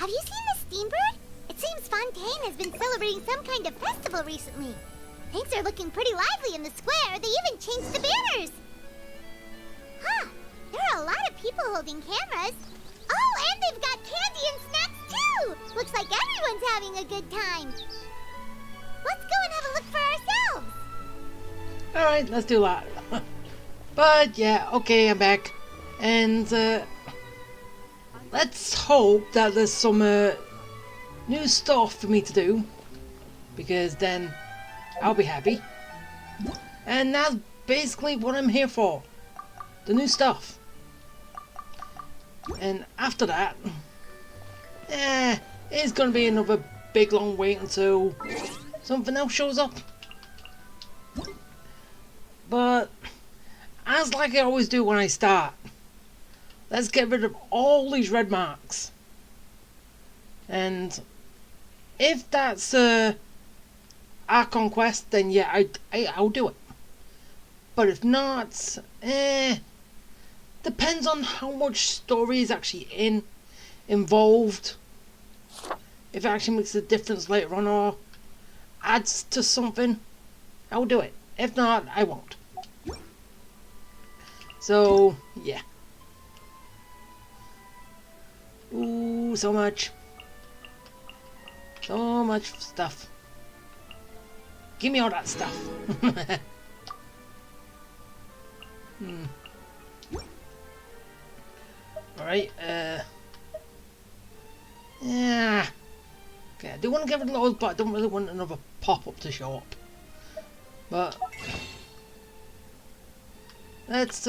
Have you seen the Steambird? It seems Fontaine has been celebrating some kind of festival recently. Things are looking pretty lively in the square. They even changed the banners. Huh. There are a lot of people holding cameras. Oh, and they've got candy and snacks too! Looks like everyone's having a good time. Let's go and have a look for ourselves. Alright, let's do that. But yeah, okay, I'm back. And let's hope that there's some new stuff for me to do. Because then I'll be happy. And that's basically what I'm here for. The new stuff. And after that, it's gonna be another big long wait until something else shows up. But as like I always do when I start, let's get rid of all these red marks. And if that's our conquest, then yeah, I'll do it. But if not, depends on how much story is actually involved. If it actually makes a difference later on or adds to something, I'll do it. If not, I won't. So, yeah. Ooh, so much. So much stuff. Give me all that stuff. Alright, yeah. Okay, I do want to get rid of those, but I don't really want another pop-up to show up. But let's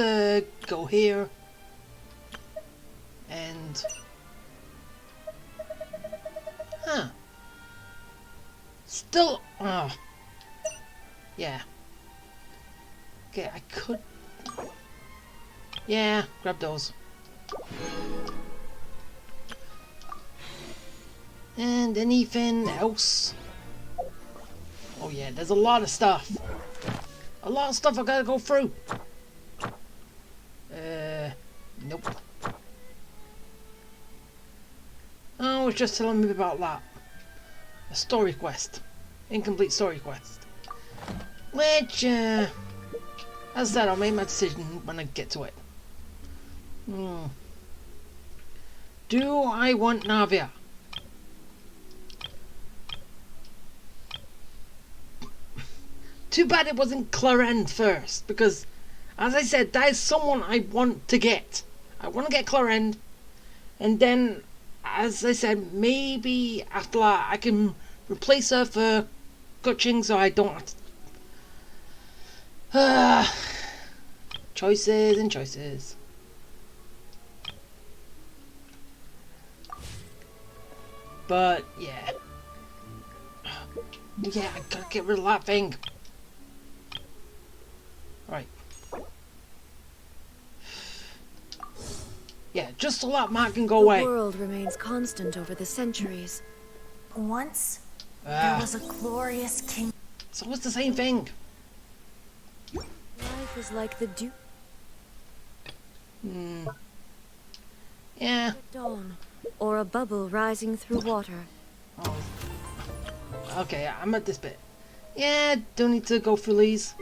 go here and still yeah. Okay, I could grab those. And anything else? Oh yeah, there's a lot of stuff. A lot of stuff I gotta go through. Nope. Oh, it was just telling me about that. A story quest. Incomplete story quest. Which, as I said, I'll make my decision when I get to it. Do I want Navia? Too bad it wasn't Clarend first, because, as I said, that is someone I want to get. I want to get Clarend, and then, as I said, maybe after that I can replace her for Gutching so I don't have to... choices and choices. But, yeah. Yeah, I gotta get rid of that thing. Right. Yeah, just so that mark can go away. The world remains constant over the centuries. Once, there was a glorious king. So it's the same thing. Life is like the dew. Yeah. Dawn, or a bubble rising through water. Oh. Okay, I'm at this bit. Yeah, don't need to go through these.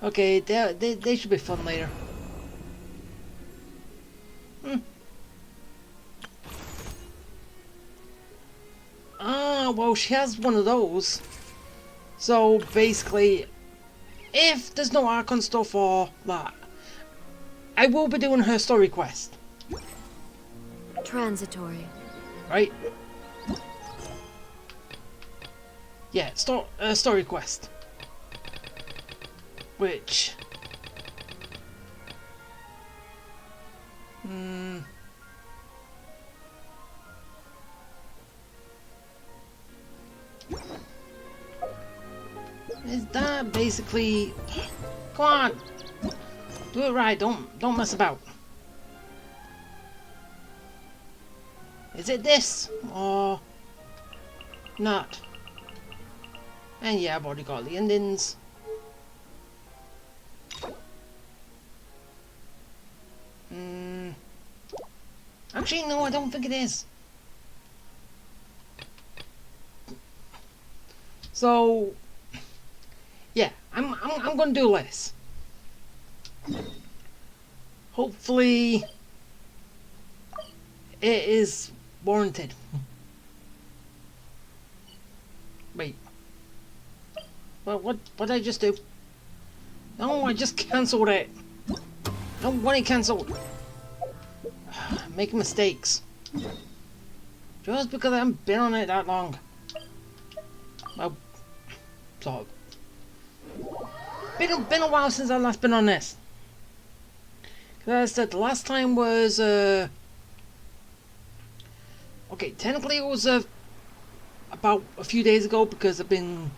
Okay, they should be fun later. Ah, well, she has one of those. So basically, if there's no Archon stuff or that, I will be doing her story quest. Transitory. Right? Yeah, story quest. Which... is that basically... Come on! Do it right, don't mess about. Is it this? Or... not? And yeah, I've already got the endings. Actually, no, I don't think it is. So, yeah, I'm gonna do less. Hopefully, it is warranted. Wait. Well, what did I just do? No, I just cancelled it. No, when it cancelled. Making mistakes. Just because I haven't been on it that long. Well, so been a while since I last been on this. Cause as I said, the last time was okay. Technically, it was about a few days ago because I've been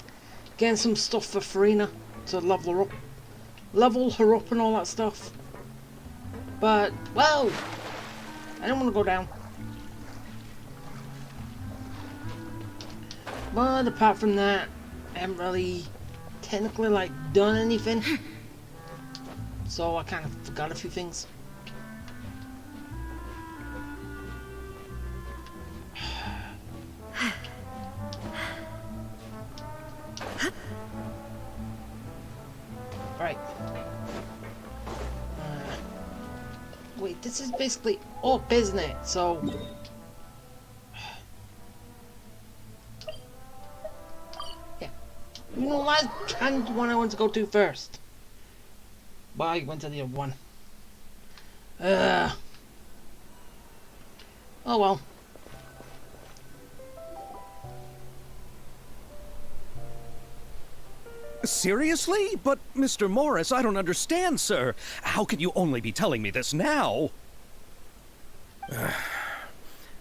getting some stuff for Farina to level her up and all that stuff. But well, I don't want to go down. But apart from that, I haven't really technically like done anything. So I kind of forgot a few things. Right. Wait, this is basically up, isn't it? So. Yeah. You know, last time one I want to go to first. But I went to the other one. Oh well. Seriously? But, Mr. Morris, I don't understand, sir. How can you only be telling me this now?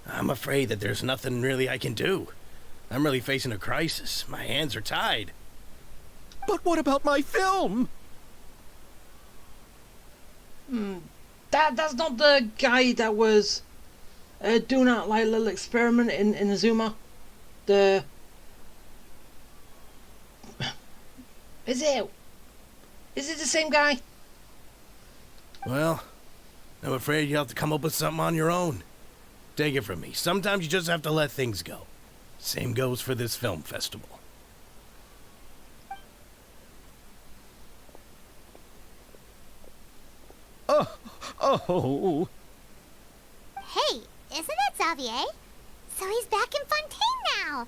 I'm afraid that there's nothing really I can do. I'm really facing a crisis. My hands are tied. But what about my film? That's not the guy that was doing that like little experiment in Azuma. Is it the same guy? Well, I'm afraid you'll have to come up with something on your own. Take it from me. Sometimes you just have to let things go. Same goes for this film festival. Oh. Hey, isn't that Xavier? So he's back in Fontaine now.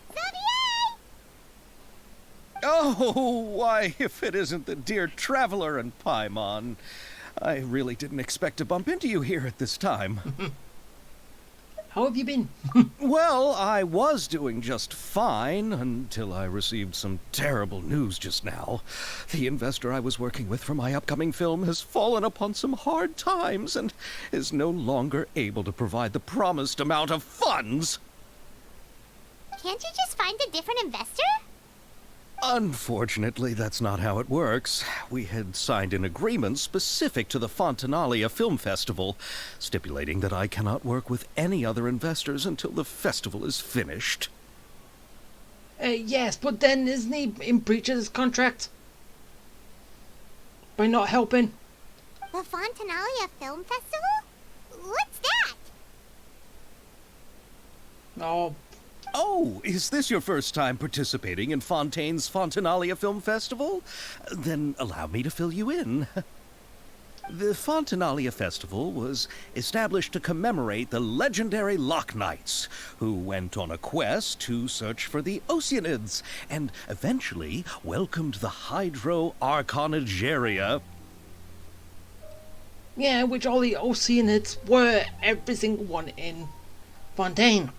Xavier! Oh, why, if it isn't the dear Traveler and Paimon. I really didn't expect to bump into you here at this time. How have you been? Well, I was doing just fine until I received some terrible news just now. The investor I was working with for my upcoming film has fallen upon some hard times and is no longer able to provide the promised amount of funds. Can't you just find a different investor? Unfortunately, that's not how it works. We had signed an agreement specific to the Fontanalia Film Festival, stipulating that I cannot work with any other investors until the festival is finished. Yes, but then isn't he in breach of his contract? By not helping? The Fontanalia Film Festival? What's that? Oh, is this your first time participating in Fontaine's Fontanalia Film Festival? Then allow me to fill you in. The Fontanalia Festival was established to commemorate the legendary Loch Knights, who went on a quest to search for the Oceanids, and eventually welcomed the Hydro Arconageria. Yeah, which all the Oceanids were, every single one in Fontaine.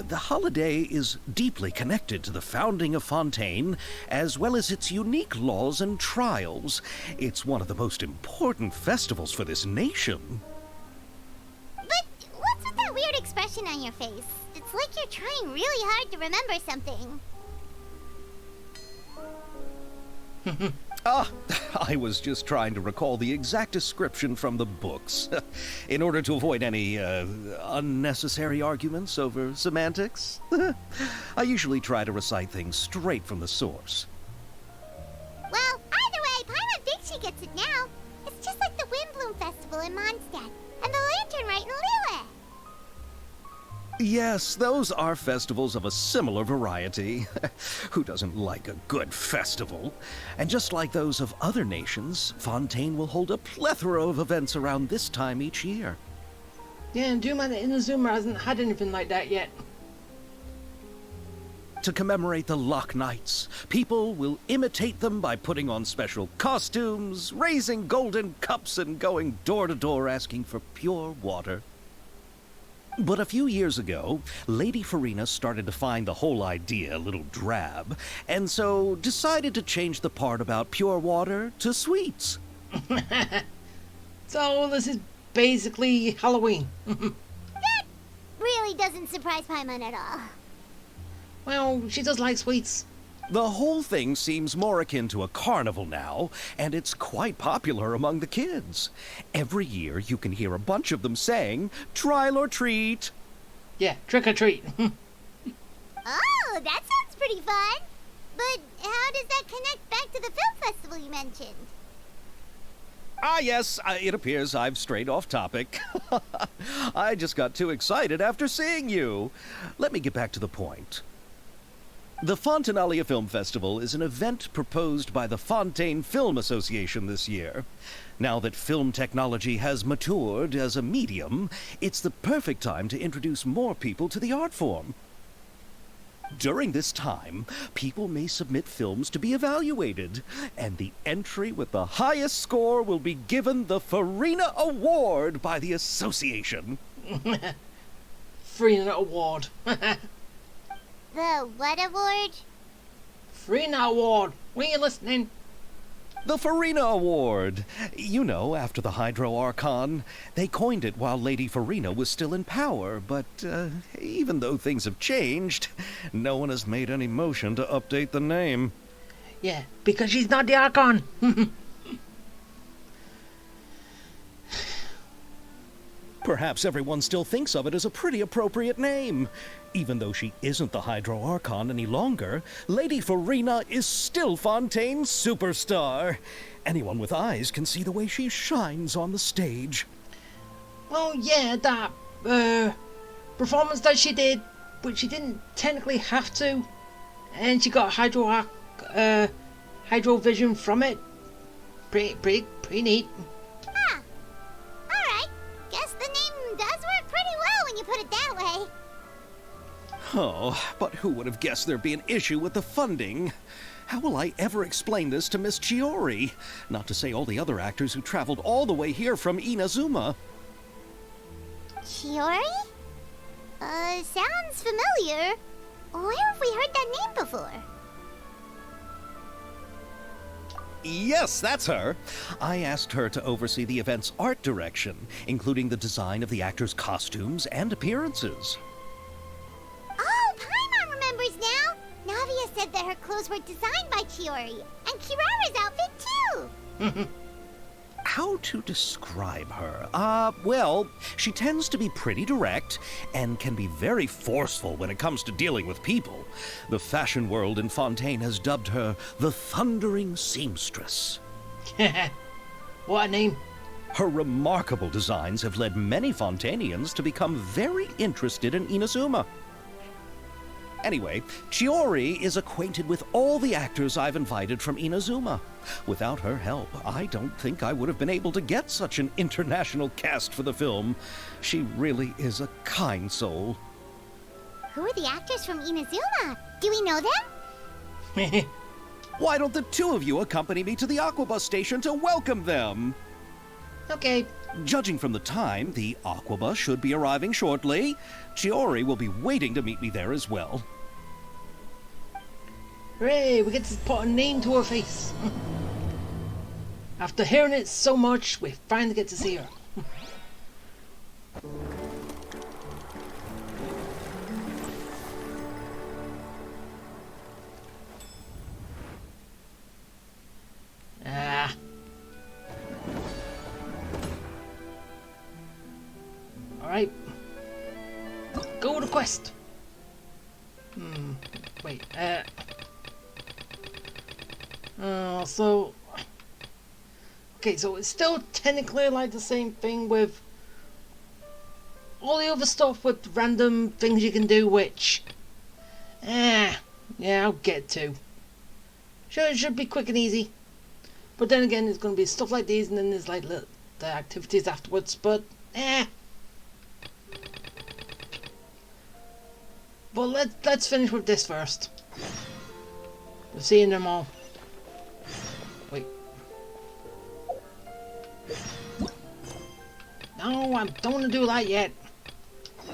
The holiday is deeply connected to the founding of Fontaine, as well as its unique laws and trials. It's one of the most important festivals for this nation. But what's with that weird expression on your face? It's like you're trying really hard to remember something. I was just trying to recall the exact description from the books, in order to avoid any unnecessary arguments over semantics. I usually try to recite things straight from the source. Well, either way, Paimon thinks gets it now. It's just like the Windbloom Festival in Mondstadt, and the Lantern Rite in Lille. Yes, those are festivals of a similar variety. Who doesn't like a good festival? And just like those of other nations, Fontaine will hold a plethora of events around this time each year. Yeah, and Doom and Inazuma hasn't had anything like that yet. To commemorate the Lock Nights, people will imitate them by putting on special costumes, raising golden cups, and going door to door asking for pure water. But a few years ago, Lady Farina started to find the whole idea a little drab, and so decided to change the part about pure water to sweets. So this is basically Halloween. That really doesn't surprise Paimon at all. Well, she does like sweets. The whole thing seems more akin to a carnival now, and it's quite popular among the kids. Every year you can hear a bunch of them saying, "Trial or treat." Yeah, trick or treat. Oh, that sounds pretty fun. But how does that connect back to the film festival you mentioned? Ah, yes, it appears I've strayed off topic. I just got too excited after seeing you. Let me get back to the point. The Fontinalia Film Festival is an event proposed by the Fontaine Film Association this year. Now that film technology has matured as a medium, it's the perfect time to introduce more people to the art form. During this time, people may submit films to be evaluated, and the entry with the highest score will be given the Farina Award by the association. Farina Award. The what award? Farina Award. Were you listening? The Farina Award. You know, after the Hydro Archon. They coined it while Lady Farina was still in power, but even though things have changed, no one has made any motion to update the name. Yeah, because she's not the Archon. Perhaps everyone still thinks of it as a pretty appropriate name. Even though she isn't the Hydro Archon any longer, Lady Farina is still Fontaine's superstar. Anyone with eyes can see the way she shines on the stage. Well, yeah, that performance that she did, but she didn't technically have to, and she got Hydro Vision from it. Pretty neat. Huh. Alright. Guess the name does work pretty well when you put it that way. Oh, but who would have guessed there'd be an issue with the funding? How will I ever explain this to Miss Chiori? Not to say all the other actors who traveled all the way here from Inazuma. Chiori? Sounds familiar. Where have we heard that name before? Yes, that's her. I asked her to oversee the event's art direction, including the design of the actors' costumes and appearances. Oh, Paimon remembers now. Navia said that her clothes were designed by Chiori, and Kirara's outfit too. How to describe her? Well, she tends to be pretty direct and can be very forceful when it comes to dealing with people. The fashion world in Fontaine has dubbed her the Thundering Seamstress. What a name. Her remarkable designs have led many Fontainians to become very interested in Inazuma. Anyway, Chiori is acquainted with all the actors I've invited from Inazuma. Without her help, I don't think I would have been able to get such an international cast for the film. She really is a kind soul. Who are the actors from Inazuma? Do we know them? Why don't the two of you accompany me to the Aquabus station to welcome them? Okay. Judging from the time, the Aquabus should be arriving shortly. Chiori will be waiting to meet me there as well. Hooray, we get to put a name to her face. After hearing it so much, we finally get to see her. Alright. Go to quest. Wait, so Okay, so it's still technically like the same thing with all the other stuff with random things you can do, which... yeah, I'll get to. Sure, it should be quick and easy. But then again, there's going to be stuff like these, and then there's like the activities afterwards, but But let's finish with this first. We're seeing them all. Wait. No, I don't want to do that yet. I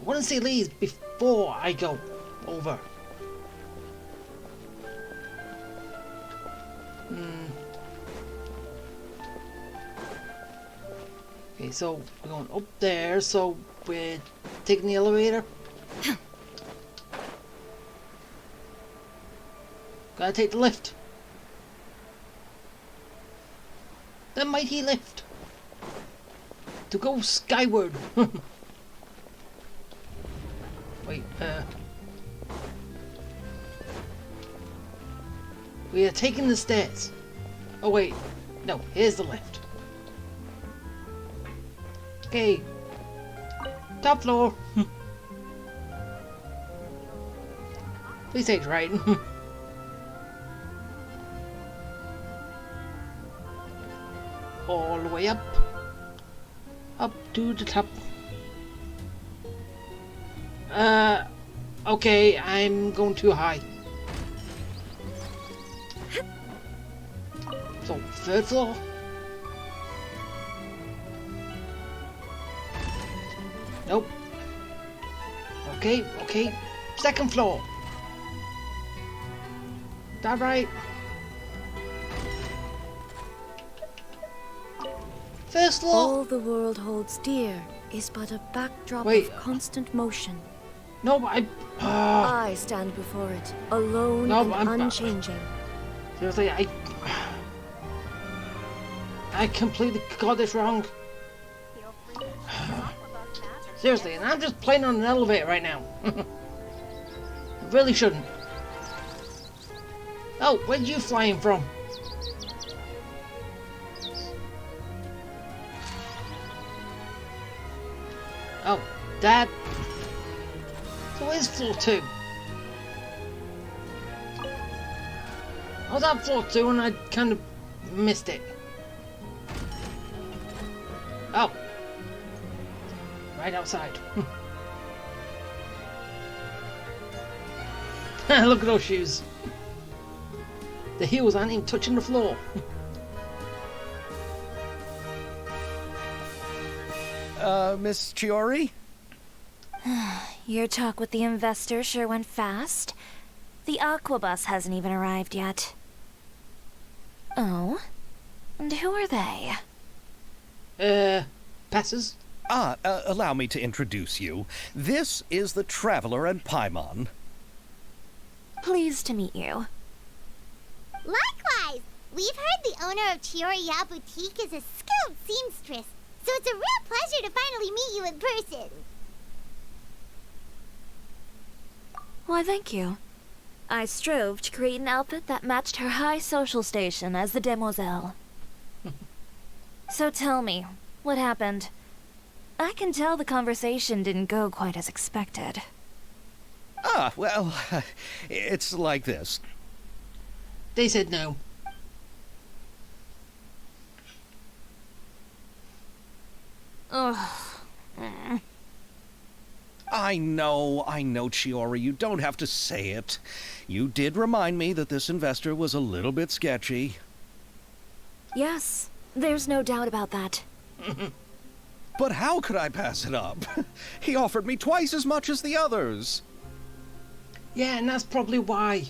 want to see these before I go over. Okay, so we're going up there, so we're taking the elevator. Gotta take the lift. The mighty lift. To go skyward. Wait, we are taking the stairs. Oh wait, no, here's the lift. Okay. Top floor. Please take it right. All the way up. Up to the top. Okay, I'm going too high. So, third floor. Nope. Okay. Second floor. Is that right? First floor. All the world holds dear is but a backdrop Wait. of constant motion. No, I stand before it, alone No, and I'm- unchanging. seriously, I completely got this wrong. Seriously, and I'm just playing on an elevator right now. I really shouldn't. Oh, where'd you flying from? Oh, that. So where's floor 2? I was at floor 2 and I kind of missed it. Oh. Right outside. Look at those shoes. The heels aren't even touching the floor. Miss Chiori? Your talk with the investor sure went fast. The Aquabus hasn't even arrived yet. Oh? And who are they? Passes? Allow me to introduce you. This is the Traveler and Paimon. Pleased to meet you. Likewise! We've heard the owner of Chioriya Boutique is a skilled seamstress, so it's a real pleasure to finally meet you in person. Why, thank you. I strove to create an outfit that matched her high social station as the demoiselle. So tell me, what happened? I can tell the conversation didn't go quite as expected. Well, it's like this. They said no. Ugh. I know, Chiori, you don't have to say it. You did remind me that this investor was a little bit sketchy. Yes, there's no doubt about that. But how could I pass it up? He offered me twice as much as the others. Yeah, and that's probably why.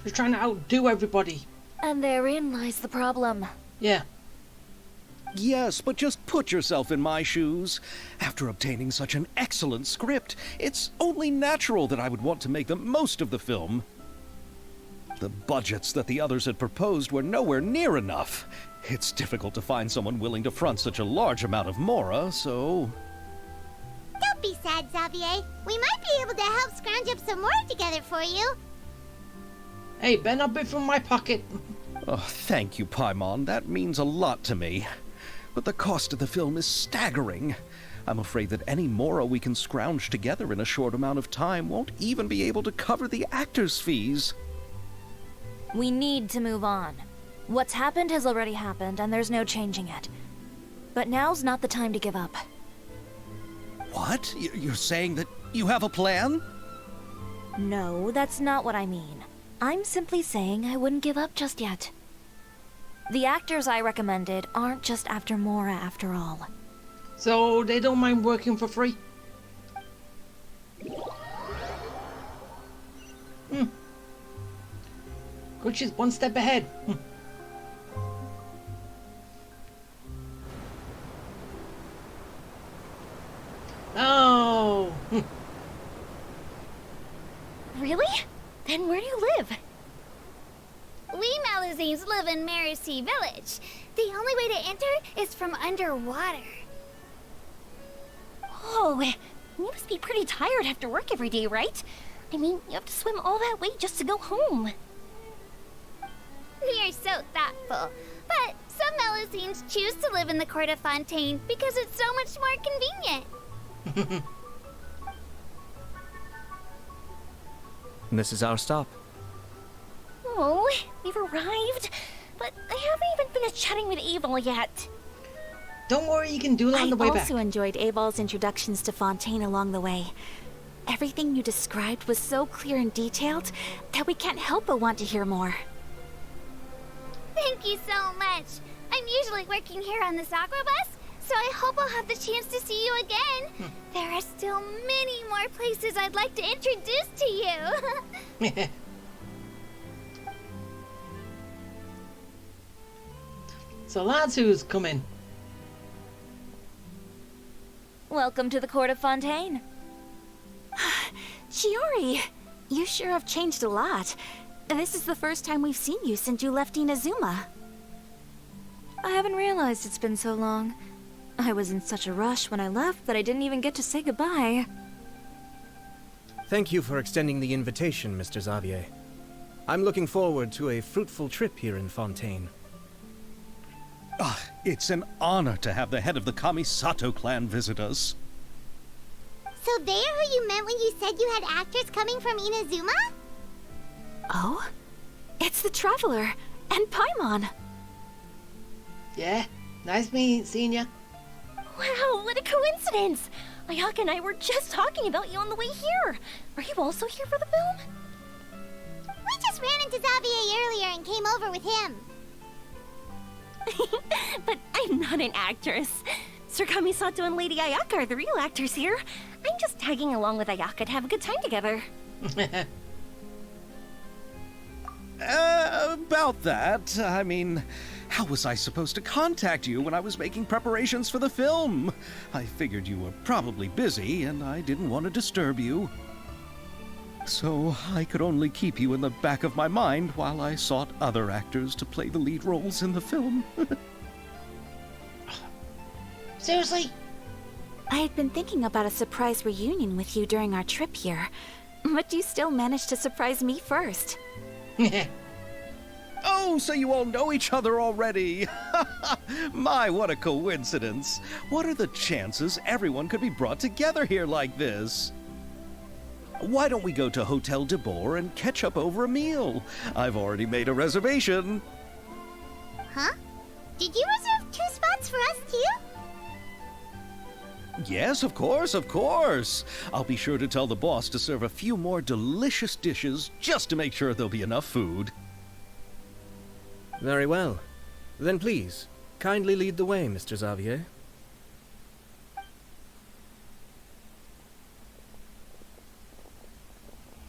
She's trying to outdo everybody. And therein lies the problem. Yeah. Yes, but just put yourself in my shoes. After obtaining such an excellent script, it's only natural that I would want to make the most of the film. The budgets that the others had proposed were nowhere near enough. It's difficult to find someone willing to front such a large amount of mora, so... Don't be sad, Xavier. We might be able to help scrounge up some more together for you. Hey, better not be from my pocket. Oh, thank you, Paimon. That means a lot to me. But the cost of the film is staggering. I'm afraid that any mora we can scrounge together in a short amount of time won't even be able to cover the actors' fees. We need to move on. What's happened has already happened, and there's no changing it. But now's not the time to give up. What? You're saying that you have a plan? No, that's not what I mean. I'm simply saying I wouldn't give up just yet. The actors I recommended aren't just after Mora after all. So they don't mind working for free? Good, she's one step ahead. Oh! Really? Then where do you live? We Malazines live in Mercy Village. The only way to enter is from underwater. Oh, you must be pretty tired after work every day, right? I mean, you have to swim all that way just to go home. We are so thoughtful. But some Malazines choose to live in the Court of Fontaine because it's so much more convenient. This is our stop. Oh, we've arrived. But I haven't even finished chatting with Abel yet. Don't worry, you can do it on the way I back. also enjoyed Abel's introductions to Fontaine along the way. Everything you described was so clear and detailed that we can't help but want to hear more. Thank you so much. I'm usually working here on this aqua bus, so I hope I'll have the chance to see you again. There are still many more places I'd like to introduce to you. So that's who's coming. Welcome to the Court of Fontaine. Shiori, you sure have changed a lot. This is the first time we've seen you since you left Inazuma. I haven't realized it's been so long. I was in such a rush when I left that I didn't even get to say goodbye. Thank you for extending the invitation, Mr. Xavier. I'm looking forward to a fruitful trip here in Fontaine. It's an honor to have the head of the Kamisato clan visit us. So they're who you meant when you said you had actors coming from Inazuma? Oh? It's the Traveler and Paimon. Yeah, nice seeing ya. Wow, what a coincidence! Ayaka and I were just talking about you on the way here. Are you also here for the film? We just ran into Xavier earlier and came over with him. But I'm not an actress. Sir Kamisato and Lady Ayaka are the real actors here. I'm just tagging along with Ayaka to have a good time together. About that, I mean, how was I supposed to contact you when I was making preparations for the film? I figured you were probably busy, and I didn't want to disturb you. So I could only keep you in the back of my mind while I sought other actors to play the lead roles in the film. Seriously? I had been thinking about a surprise reunion with you during our trip here, but you still managed to surprise me first. Oh, so you all know each other already. My, what a coincidence. What are the chances everyone could be brought together here like this? Why don't we go to Hotel de Boer and catch up over a meal? I've already made a reservation. Huh? Did you reserve 2 spots for us too? Yes, of course, of course. I'll be sure to tell the boss to serve a few more delicious dishes just to make sure there'll be enough food. Very well. Then please, kindly lead the way, Mr. Xavier.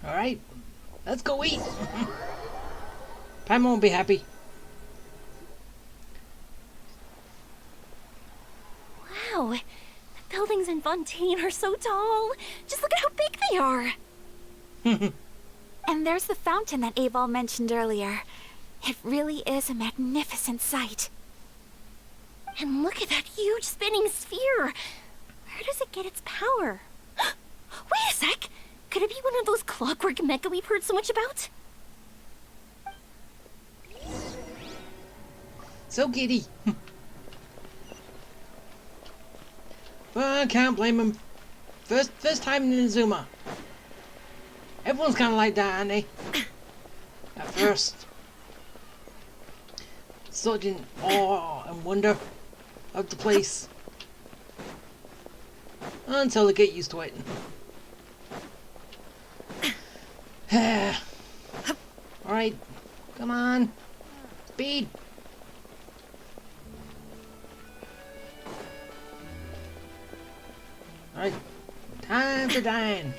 Alright, let's go eat. Pam won't be happy. Wow, the buildings in Fontaine are so tall. Just look at how big they are. And there's the fountain that Abel mentioned earlier. It really is a magnificent sight. And look at that huge spinning sphere. Where does it get its power? Wait a sec. Could it be one of those clockwork mecha we've heard so much about? so giddy. But I can't blame him. First time in Inazuma. Everyone's kind of like that, aren't they? At first. Such in awe and wonder of the place. Until they get used to it. Alright, come on. Speed. Alright, time to dine.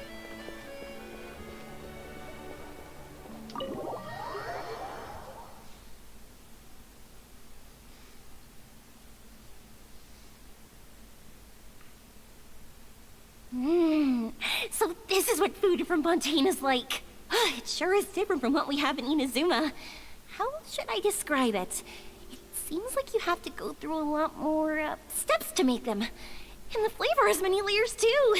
So this is what food from Fontaine is like. It sure is different from what we have in Inazuma. How should I describe it? It seems like you have to go through a lot more steps to make them. And the flavor has many layers too.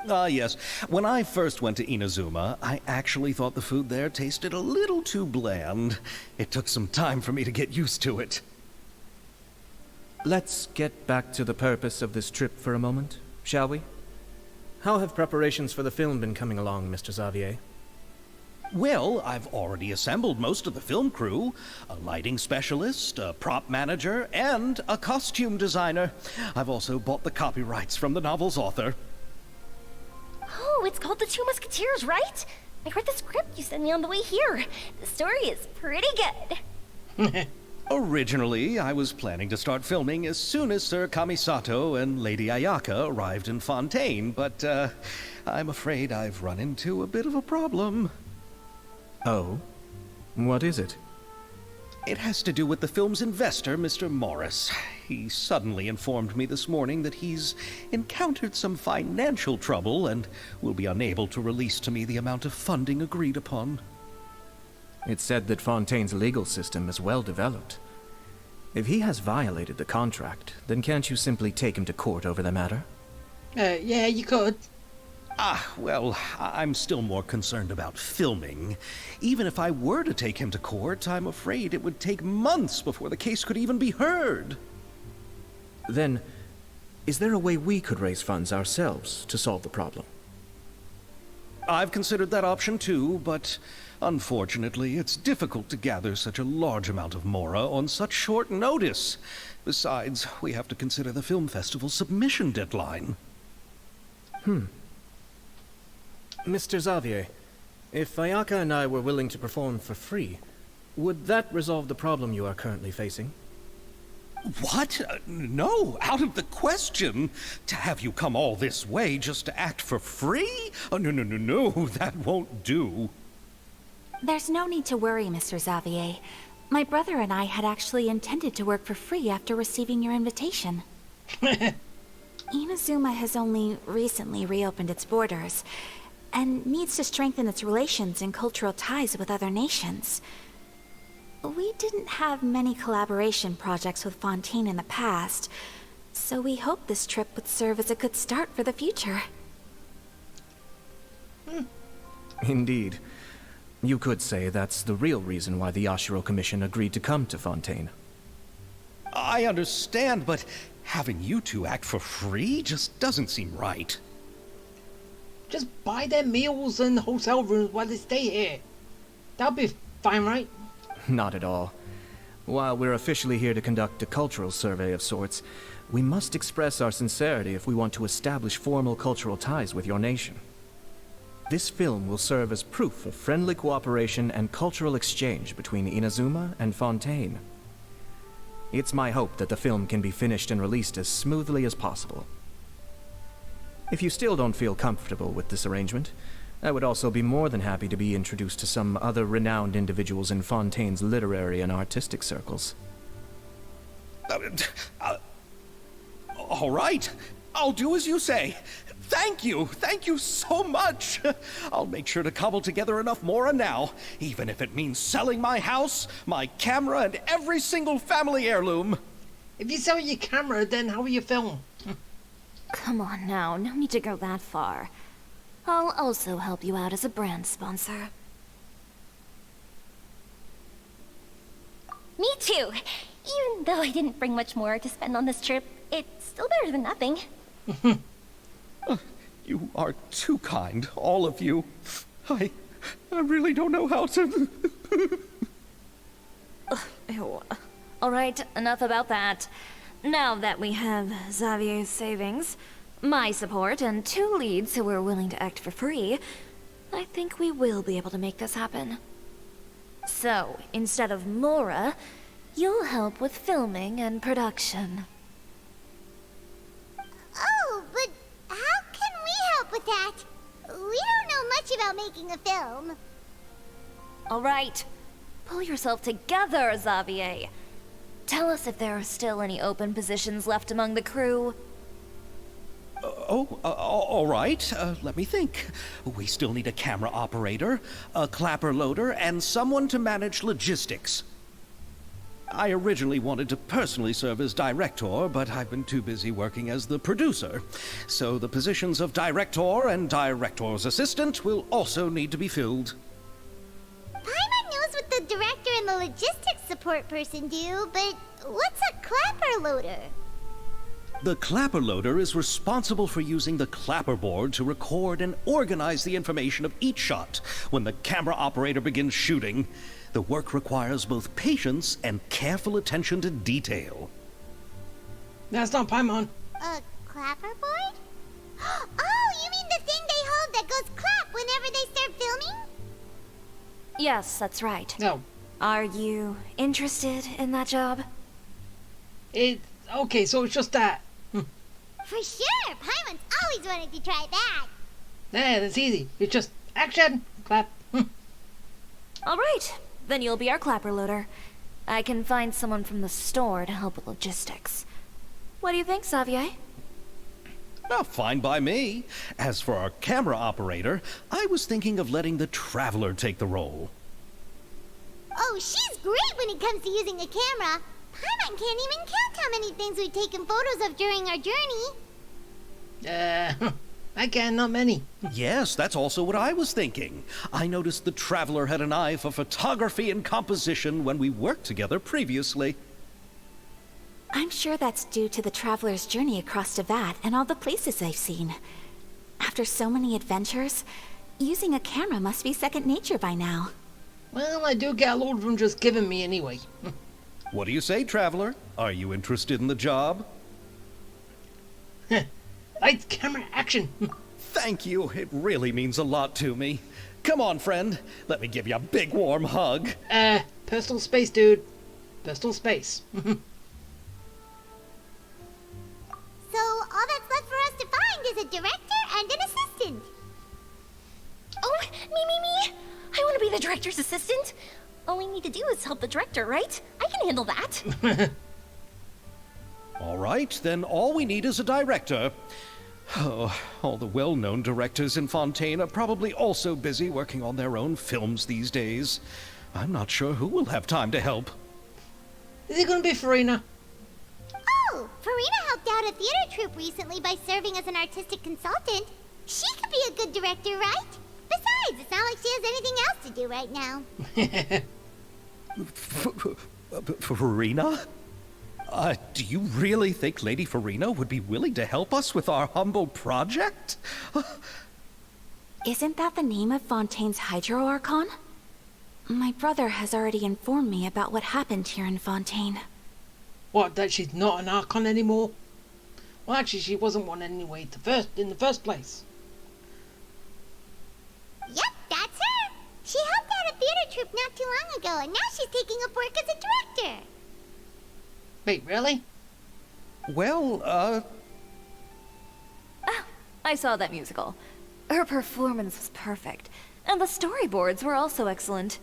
Ah, yes. When I first went to Inazuma, I actually thought the food there tasted a little too bland. It took some time for me to get used to it. Let's get back to the purpose of this trip for a moment, shall we? How have preparations for the film been coming along, Mr. Xavier? Well, I've already assembled most of the film crew. A lighting specialist, a prop manager, and a costume designer. I've also bought the copyrights from the novel's author. Oh, it's called The Two Musketeers, right? I read the script you sent me on the way here. The story is pretty good. Originally, I was planning to start filming as soon as Sir Kamisato and Lady Ayaka arrived in Fontaine, but I'm afraid I've run into a bit of a problem. Oh? What is it? It has to do with the film's investor, Mr. Morris. He suddenly informed me this morning that he's encountered some financial trouble and will be unable to release to me the amount of funding agreed upon. It's said that Fontaine's legal system is well developed. If he has violated the contract, then can't you simply take him to court over the matter? Yeah, you could. Well, I'm still more concerned about filming. Even if I were to take him to court, I'm afraid it would take months before the case could even be heard. Then, is there a way we could raise funds ourselves to solve the problem? I've considered that option too, but unfortunately, it's difficult to gather such a large amount of mora on such short notice. Besides, we have to consider the film festival's submission deadline. Mr. Xavier, if Ayaka and I were willing to perform for free, would that resolve the problem you are currently facing? What? No, out of the question. To have you come all this way just to act for free? Oh, no, that won't do. There's no need to worry, Mr. Xavier. My brother and I had actually intended to work for free after receiving your invitation. Inazuma has only recently reopened its borders, and needs to strengthen its relations and cultural ties with other nations. We didn't have many collaboration projects with Fontaine in the past, so we hoped this trip would serve as a good start for the future. Indeed. You could say that's the real reason why the Yashiro Commission agreed to come to Fontaine. I understand, but having you two act for free just doesn't seem right. Just buy their meals and hotel rooms while they stay here. That'll be fine, right? Not at all. While we're officially here to conduct a cultural survey of sorts, we must express our sincerity if we want to establish formal cultural ties with your nation. This film will serve as proof of friendly cooperation and cultural exchange between Inazuma and Fontaine. It's my hope that the film can be finished and released as smoothly as possible. If you still don't feel comfortable with this arrangement, I would also be more than happy to be introduced to some other renowned individuals in Fontaine's literary and artistic circles. All right, I'll do as you say. Thank you so much. I'll make sure to cobble together enough mora now, even if it means selling my house, my camera, and every single family heirloom. If you sell your camera, then how will you film? Come on now, no need to go that far. I'll also help you out as a brand sponsor. Me too. Even though I didn't bring much more to spend on this trip, it's still better than nothing. You are too kind, all of you. I really don't know how to... Ew. All right, enough about that. Now that we have Xavier's savings, my support, and 2 leads who are willing to act for free, I think we will be able to make this happen. So, instead of Mora, you'll help with filming and production. Oh, but how can we help with that? We don't know much about making a film. All right, pull yourself together, Xavier. Tell us if there are still any open positions left among the crew. All right. Let me think. We still need a camera operator, a clapper loader, and someone to manage logistics. I originally wanted to personally serve as director, but I've been too busy working as the producer. So the positions of director and director's assistant will also need to be filled. Paimon knows what the director and the logistics support person do, but what's a clapper loader? The clapper loader is responsible for using the clapper board to record and organize the information of each shot when the camera operator begins shooting. The work requires both patience and careful attention to detail. That's not Paimon. A clapper board? Oh, you mean the thing they hold that goes clap whenever they start filming? Yes, that's right. No. Are you interested in that job? Okay, so it's just that. For sure! Paimon's always wanted to try that. Yeah, that's easy. It's just action, clap. All right, then you'll be our clapper loader. I can find someone from the store to help with logistics. What do you think, Xavier? Oh, fine by me. As for our camera operator, I was thinking of letting the Traveler take the role. Oh, she's great when it comes to using a camera. Paimon can't even count how many things we've taken photos of during our journey. I can, not many. Yes, that's also what I was thinking. I noticed the Traveler had an eye for photography and composition when we worked together previously. I'm sure that's due to the traveler's journey across Teyvat and all the places they've seen. After so many adventures, using a camera must be second nature by now. Well, I do get a load of them just given me anyway. What do you say, Traveler? Are you interested in the job? Lights, camera, action. Thank you. It really means a lot to me. Come on, friend. Let me give you a big warm hug. Personal space, dude. Personal space. So all that's left for us to find is a director and an assistant. Oh, me! I want to be the director's assistant. All we need to do is help the director, right? I can handle that. All right, then all we need is a director. Oh, all the well-known directors in Fontaine are probably also busy working on their own films these days. I'm not sure who will have time to help. Is it going to be Farina? Oh, Farina helped out a theater troupe recently by serving as an artistic consultant. She could be a good director, right? Besides, it's not like she has anything else to do right now. Farina? Do you really think Lady Farina would be willing to help us with our humble project? Isn't that the name of Fontaine's Hydro Archon? My brother has already informed me about what happened here in Fontaine. What, that she's not an Archon anymore? Well, actually, she wasn't one anyway in the first place. Yep, that's her. She helped out a theater troupe not too long ago, and now she's taking up work as a director. Wait, really? Well, I saw that musical. Her performance was perfect, and the storyboards were also excellent.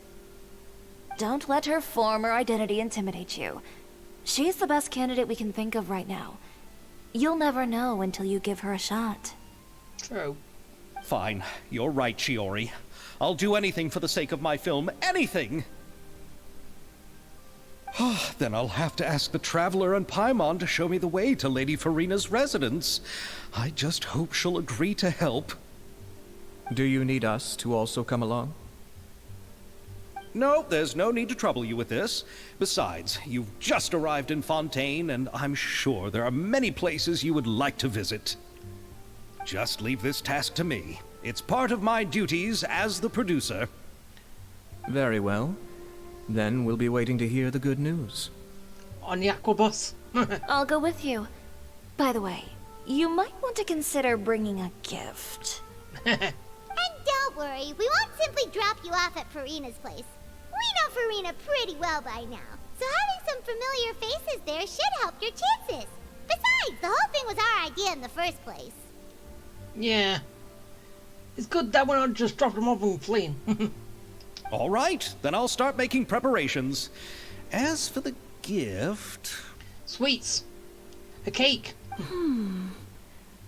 Don't let her former identity intimidate you. She's the best candidate we can think of right now. You'll never know until you give her a shot. True. fine. You're right, Shiori. I'll do anything for the sake of my film. Anything! Then I'll have to ask the Traveler and Paimon to show me the way to Lady Farina's residence. I just hope she'll agree to help. Do you need us to also come along? No, there's no need to trouble you with this. Besides, you've just arrived in Fontaine, and I'm sure there are many places you would like to visit. Just leave this task to me. It's part of my duties as the producer. Very well. Then we'll be waiting to hear the good news. On the aquabus. I'll go with you. By the way, you might want to consider bringing a gift. And don't worry, we won't simply drop you off at Farina's place. We know Farina pretty well by now, so having some familiar faces there should help your chances. Besides, the whole thing was our idea in the first place. Yeah. It's good that we're not just dropping them off and fleeing. All right, then I'll start making preparations. As for the gift... Sweets. A cake.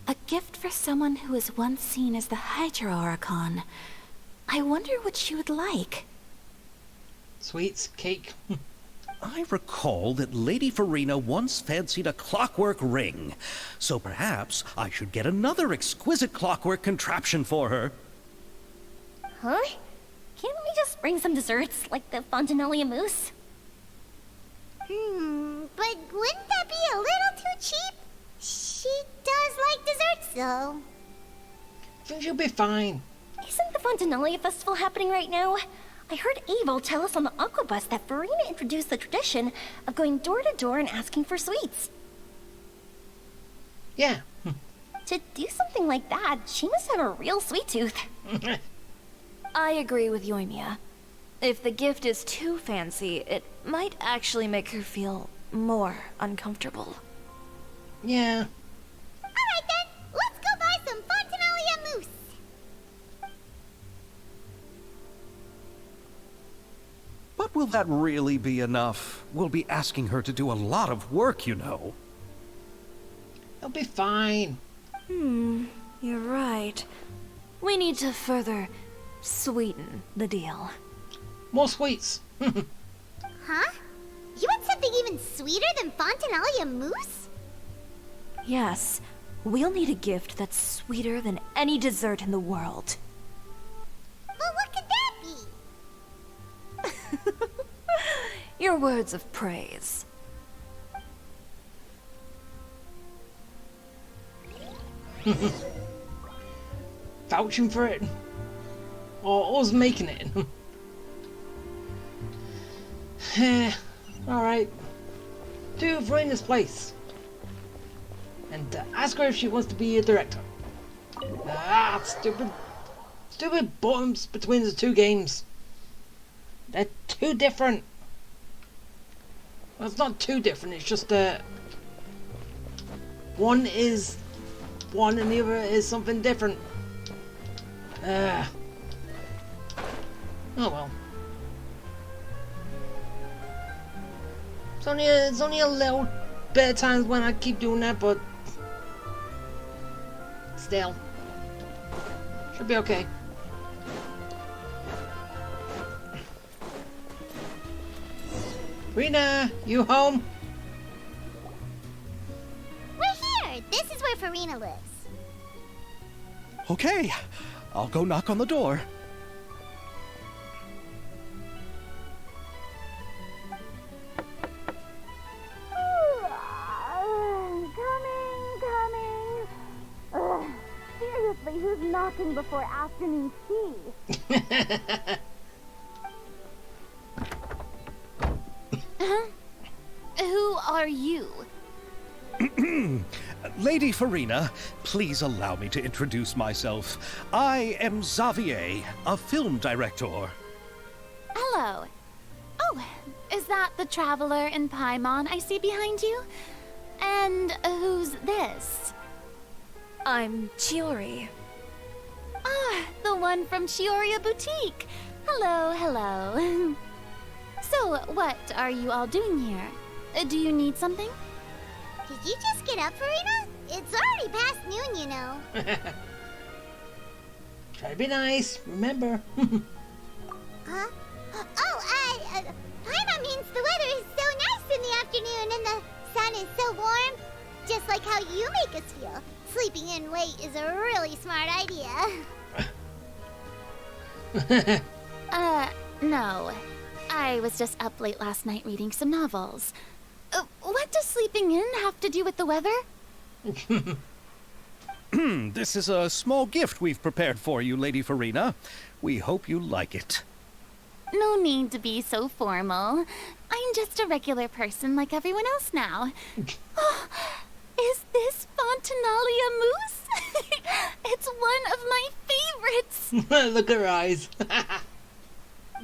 A gift for someone who was once seen as the Hydra Oricon. I wonder what she would like. Sweets, cake. I recall that Lady Farina once fancied a clockwork ring, so perhaps I should get another exquisite clockwork contraption for her. Huh? Can't we just bring some desserts, like the Fontinalia mousse? But wouldn't that be a little too cheap? She does like desserts, though. I think she'll be fine. Isn't the Fontinalia festival happening right now? I heard Abel tell us on the Aquabus that Farina introduced the tradition of going door to door and asking for sweets. Yeah. To do something like that, she must have a real sweet tooth. I agree with Yoimiya. If the gift is too fancy, it might actually make her feel more uncomfortable. Yeah. Alright then, let's go buy some Fontinalia mousse. But will that really be enough? We'll be asking her to do a lot of work, you know. It'll be fine. You're right. We need to further sweeten the deal. More sweets. Huh? You want something even sweeter than Fontinalia mousse? Yes, we'll need a gift that's sweeter than any dessert in the world. Well, what could that be? Your words of praise. Vouching for it. Or us making it. Alright. To Verina's place. And ask her if she wants to be a director. Stupid buttons between the two games. They're too different. Well, it's not too different, it's just one is one and the other is something different. Oh well. It's only a little bit of times when I keep doing that, but still. Should be okay. Rena, you home? We're here! This is where Farina lives. Okay, I'll go knock on the door. Coming. Seriously, who's knocking before afternoon tea? Who are you? Lady Farina, please allow me to introduce myself. I am Xavier, a film director. Hello. Oh, is that the traveler in Paimon I see behind you? And who's this? I'm Chiori. Ah, the one from Chioria Boutique. Hello, hello. So, what are you all doing here? Do you need something? Did you just get up, Farina? It's already past noon, you know. Try to be nice, remember. Huh? Paimon means the weather is so nice in the afternoon and the sun is so warm. Just like how you make us feel. Sleeping in late is a really smart idea. No. I was just up late last night reading some novels. What does sleeping in have to do with the weather? This is a small gift we've prepared for you, Lady Farina. We hope you like it. No need to be so formal. I'm just a regular person like everyone else now. Oh, is this Fontinalia mousse? It's one of my favorites. Look at her eyes.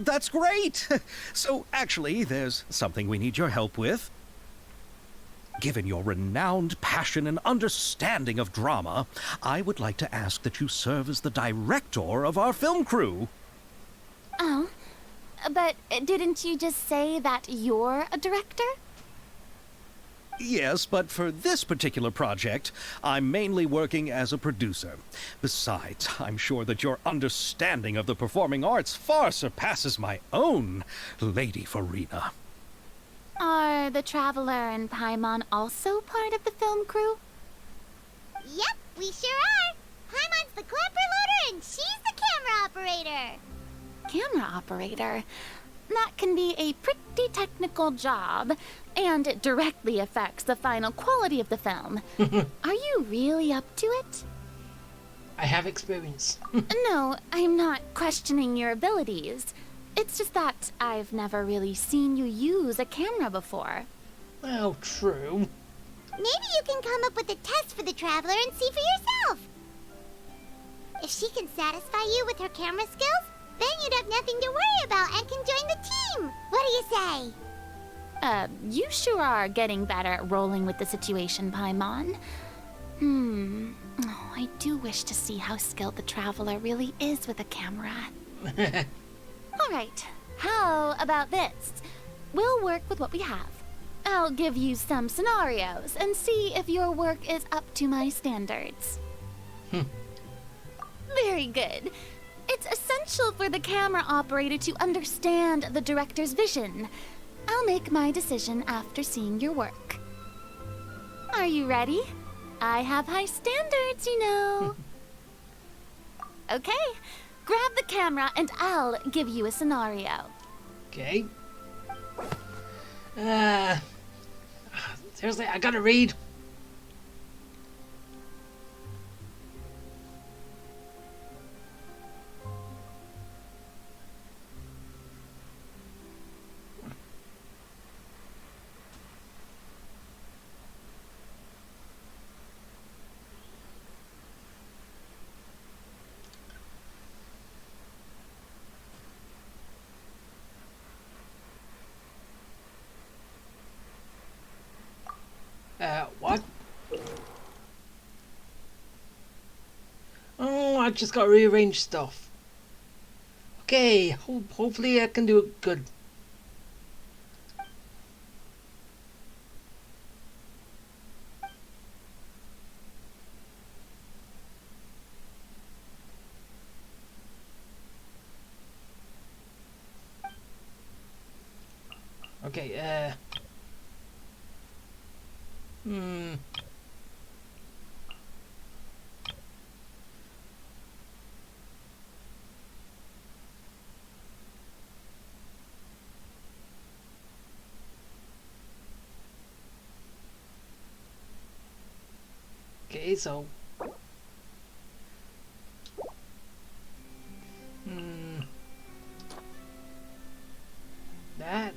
That's great! So, actually, there's something we need your help with. Given your renowned passion and understanding of drama, I would like to ask that you serve as the director of our film crew. Oh, but didn't you just say that you're a director? Yes, but for this particular project, I'm mainly working as a producer. Besides, I'm sure that your understanding of the performing arts far surpasses my own, Lady Farina. Are the Traveler and Paimon also part of the film crew? Yep, we sure are. Paimon's the clapper loader and she's the camera operator. Camera operator? That can be a pretty technical job, and it directly affects the final quality of the film. Are you really up to it? I have experience. No, I'm not questioning your abilities. It's just that I've never really seen you use a camera before. Well, true. Maybe you can come up with a test for the Traveler and see for yourself. If she can satisfy you with her camera skills, then you'd have nothing to worry about and can join the team. What do you say? You sure are getting better at rolling with the situation, Paimon. Oh, I do wish to see how skilled the Traveler really is with a camera. Alright, how about this? We'll work with what we have. I'll give you some scenarios and see if your work is up to my standards. Very good. It's essential for the camera operator to understand the director's vision. I'll make my decision after seeing your work. Are you ready? I have high standards, you know. Okay, grab the camera and I'll give you a scenario. Okay. Seriously, I gotta read. What? Oh, I just gotta rearrange stuff. Okay, hopefully I can do it good. Okay, Okay, so... That...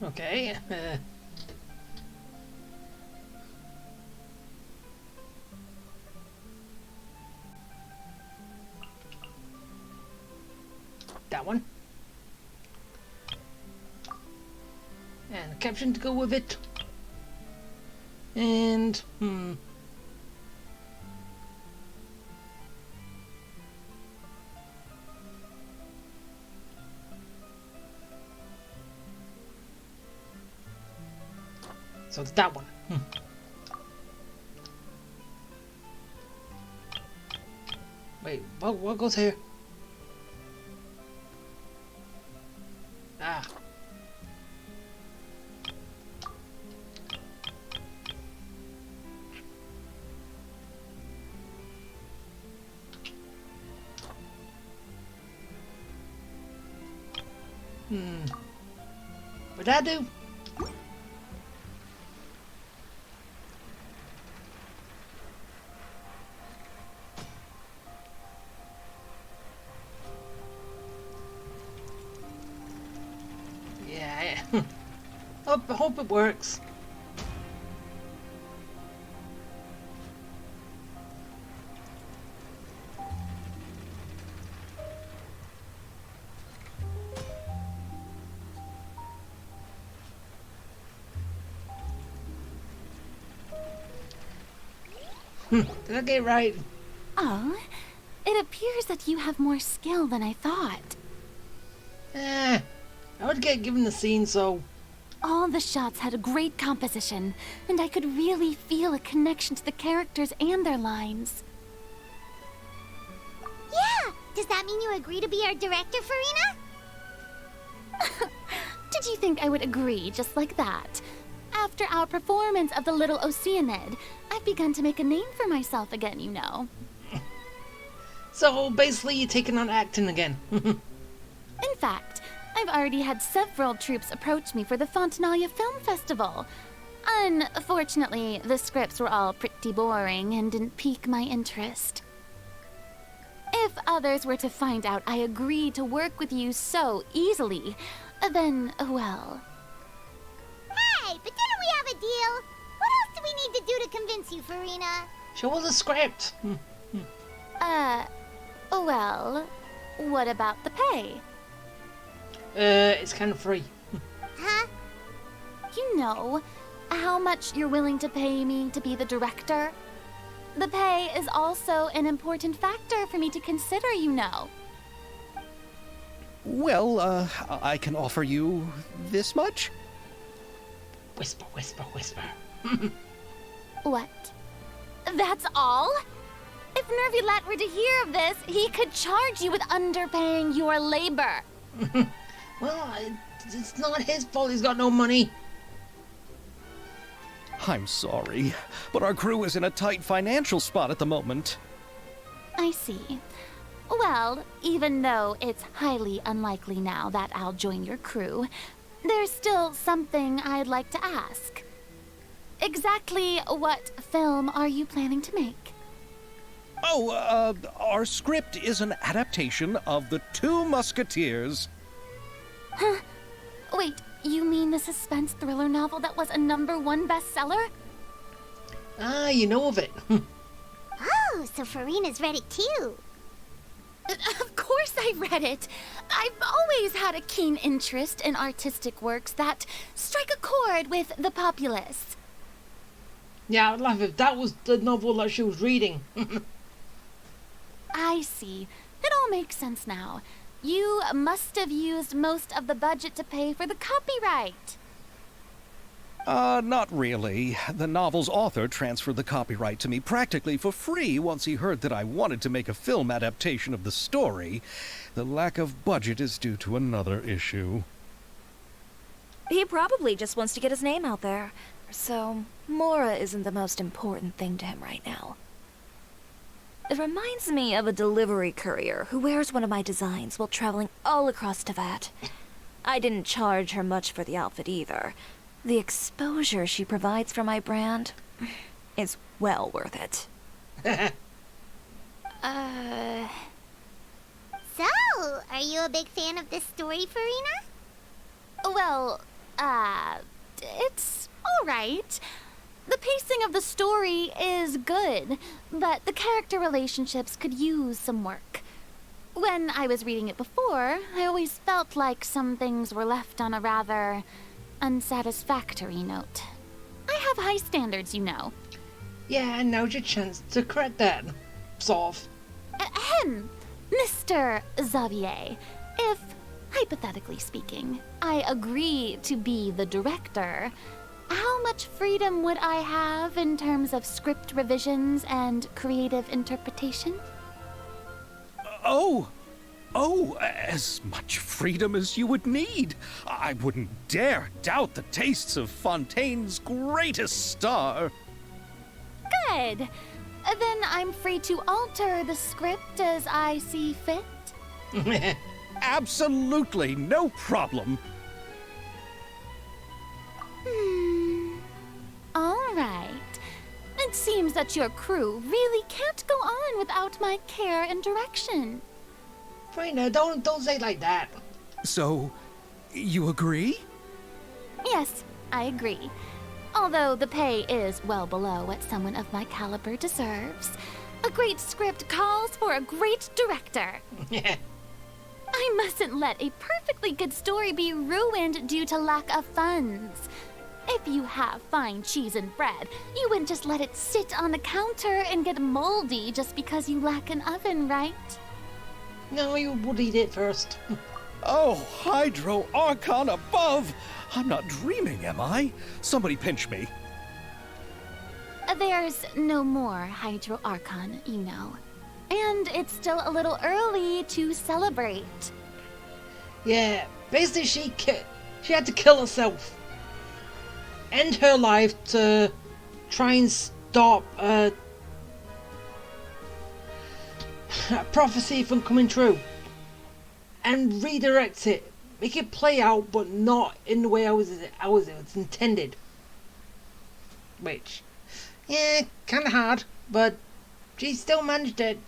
Okay, that one. And a caption to go with it. And, So it's that one. Wait, what goes here? Ah. What'd that do? Yeah. I hope it works. Did I get it right? Oh, it appears that you have more skill than I thought. I would get given the scene, so... All the shots had a great composition, and I could really feel a connection to the characters and their lines. Yeah! Does that mean you agree to be our director, Farina? Did you think I would agree just like that? After our performance of the Little Oceanid, I've begun to make a name for myself again, you know. So basically you're taking on acting again. In fact, I've already had several troops approach me for the Fontanalia Film Festival. Unfortunately, the scripts were all pretty boring and didn't pique my interest. If others were to find out I agreed to work with you so easily, then, well... Hey, but didn't we have a deal? What else do we need to do to convince you, Farina? Show us the script. Well, what about the pay? It's kind of free. Huh? You know, how much you're willing to pay me to be the director? The pay is also an important factor for me to consider, you know. Well, I can offer you this much? Whisper, whisper, whisper. What? That's all? If Nervylet were to hear of this, he could charge you with underpaying your labor. Well, it's not his fault he's got no money. I'm sorry, but our crew is in a tight financial spot at the moment. I see. Well, even though it's highly unlikely now that I'll join your crew, there's still something I'd like to ask. Exactly what film are you planning to make? Oh, our script is an adaptation of The Two Musketeers. Huh? Wait, you mean the suspense thriller novel that was a #1 bestseller? Ah, you know of it. Oh, so Farina's read it too. Of course I read it. I've always had a keen interest in artistic works that strike a chord with the populace. Yeah, I'd laugh if that was the novel that she was reading. I see. It all makes sense now. You must have used most of the budget to pay for the copyright. Not really. The novel's author transferred the copyright to me practically for free once he heard that I wanted to make a film adaptation of the story. The lack of budget is due to another issue. He probably just wants to get his name out there. So, Mora isn't the most important thing to him right now. It reminds me of a delivery courier who wears one of my designs while traveling all across Teyvat. I didn't charge her much for the outfit either. The exposure she provides for my brand is well worth it. So, are you a big fan of this story, Farina? Well, it's alright. The pacing of the story is good, but the character relationships could use some work. When I was reading it before, I always felt like some things were left on a rather unsatisfactory note. I have high standards, you know. Yeah, and now's your chance to correct that. Sort of. Ahem, Mr. Xavier, if, hypothetically speaking, I agree to be the director, how much freedom would I have in terms of script revisions and creative interpretation? As much freedom as you would need. I wouldn't dare doubt the tastes of Fontaine's greatest star. Good. Then I'm free to alter the script as I see fit. Absolutely, no problem. All right. It seems that your crew really can't go on without my care and direction. Frida, don't say it like that. So, you agree? Yes, I agree. Although the pay is well below what someone of my caliber deserves. A great script calls for a great director. I mustn't let a perfectly good story be ruined due to lack of funds. If you have fine cheese and bread, you wouldn't just let it sit on the counter and get moldy just because you lack an oven, right? No, you would eat it first. Oh, Hydro Archon above! I'm not dreaming, am I? Somebody pinch me. There's no more Hydro Archon, you know. And it's still a little early to celebrate. Yeah, basically she had to kill herself. End her life to try and stop a prophecy from coming true. And redirect it. Make it play out, but not in the way it was intended. Which, yeah, kinda hard, but she still managed it.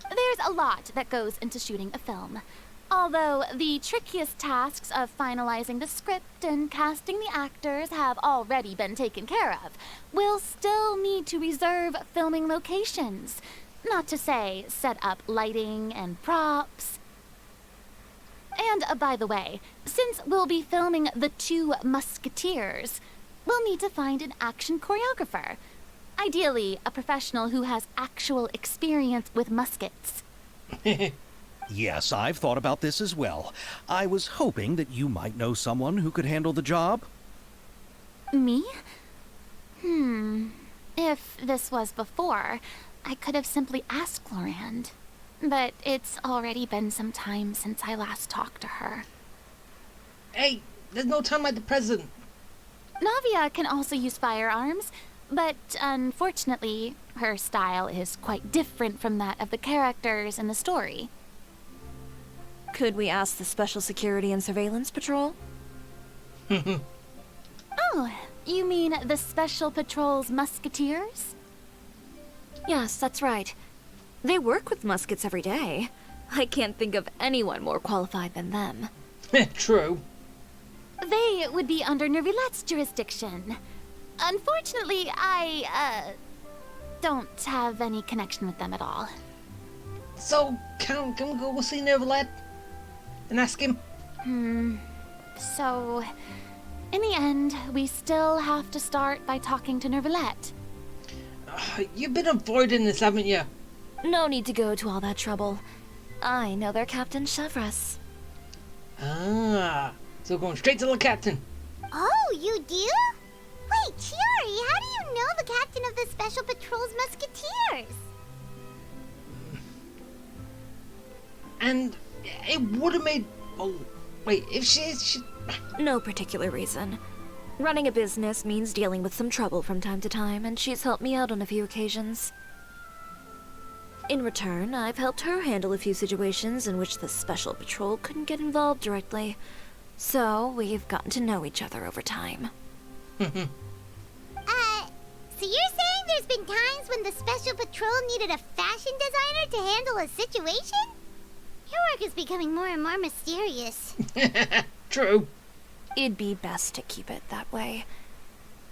There's a lot that goes into shooting a film. Although the trickiest tasks of finalizing the script and casting the actors have already been taken care of, we'll still need to reserve filming locations. Not to say set up lighting and props. And by the way, since we'll be filming the 2 Musketeers, we'll need to find an action choreographer. Ideally, a professional who has actual experience with muskets. Yes, I've thought about this as well. I was hoping that you might know someone who could handle the job. Me? If this was before, I could have simply asked Glorand. But it's already been some time since I last talked to her. Hey, there's no time like the present. Navia can also use firearms, but unfortunately, her style is quite different from that of the characters in the story. Could we ask the Special Security and Surveillance Patrol? Oh, you mean the Special Patrol's Musketeers? Yes, that's right. They work with muskets every day. I can't think of anyone more qualified than them. True. They would be under Nervilette's jurisdiction. Unfortunately, I, don't have any connection with them at all. So, can we go see Nervilette and ask him? So, in the end, we still have to start by talking to Nervilette. You've been avoiding this, haven't you? No need to go to all that trouble. I know their Captain Chevreuse. Ah, so going straight to the captain. Oh, you do? Wait, Chiori, how do you know the captain of the Special Patrol's Musketeers? And it would have made... Oh, wait, if she... No particular reason. Running a business means dealing with some trouble from time to time, and she's helped me out on a few occasions. In return, I've helped her handle a few situations in which the Special Patrol couldn't get involved directly. So, we've gotten to know each other over time. So you're saying there's been times when the Special Patrol needed a fashion designer to handle a situation? Your work is becoming more and more mysterious. True. It'd be best to keep it that way.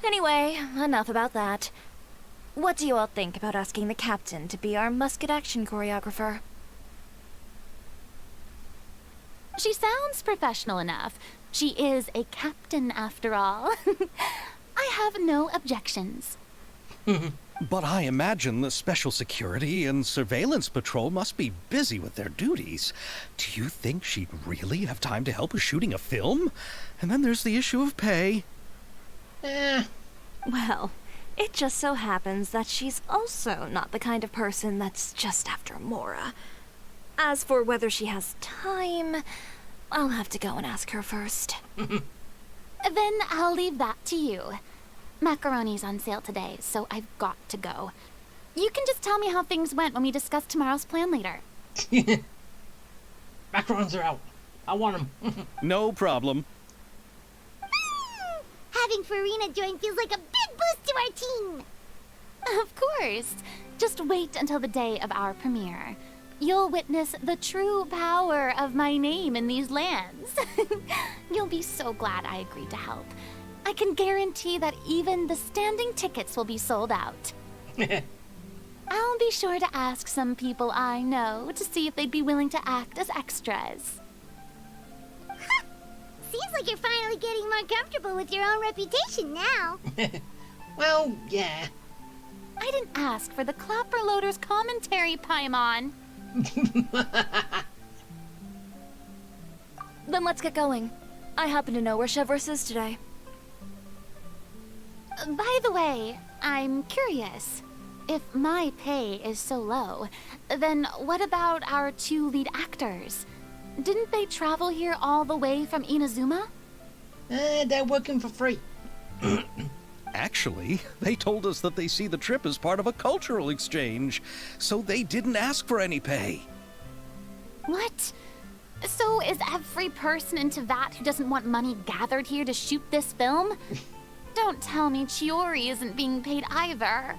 Anyway, enough about that. What do you all think about asking the captain to be our musket action choreographer? She sounds professional enough. She is a captain, after all. I have no objections. But I imagine the Special Security and Surveillance Patrol must be busy with their duties. Do you think she'd really have time to help with shooting a film? And then there's the issue of pay. Well, it just so happens that she's also not the kind of person that's just after Mora. As for whether she has time, I'll have to go and ask her first. Then I'll leave that to you. Macaroni's on sale today, so I've got to go. You can just tell me how things went when we discuss tomorrow's plan later. Macarons are out. I want them. No problem. Having Farina join feels like a big boost to our team. Of course. Just wait until the day of our premiere. You'll witness the true power of my name in these lands. You'll be so glad I agreed to help. I can guarantee that even the standing tickets will be sold out. I'll be sure to ask some people I know to see if they'd be willing to act as extras. Seems like you're finally getting more comfortable with your own reputation now. Well, yeah. I didn't ask for the Clapper Loader's commentary, Paimon. Then let's get going. I happen to know where Chevreuse is today. By the way, I'm curious. If my pay is so low, then what about our 2 lead actors? Didn't they travel here all the way from Inazuma? They're working for free. Actually, they told us that they see the trip as part of a cultural exchange, so they didn't ask for any pay. What? So is every person in Teyvat who doesn't want money gathered here to shoot this film? Don't tell me Chiori isn't being paid either.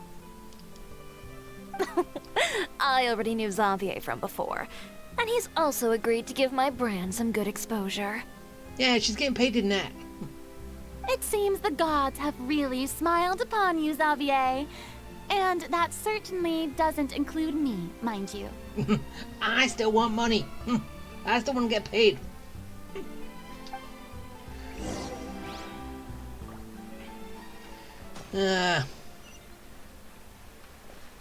I already knew Xavier from before, and he's also agreed to give my brand some good exposure. Yeah, she's getting paid in that. It seems the gods have really smiled upon you, Xavier. And that certainly doesn't include me, mind you. I still want money. I still want to get paid.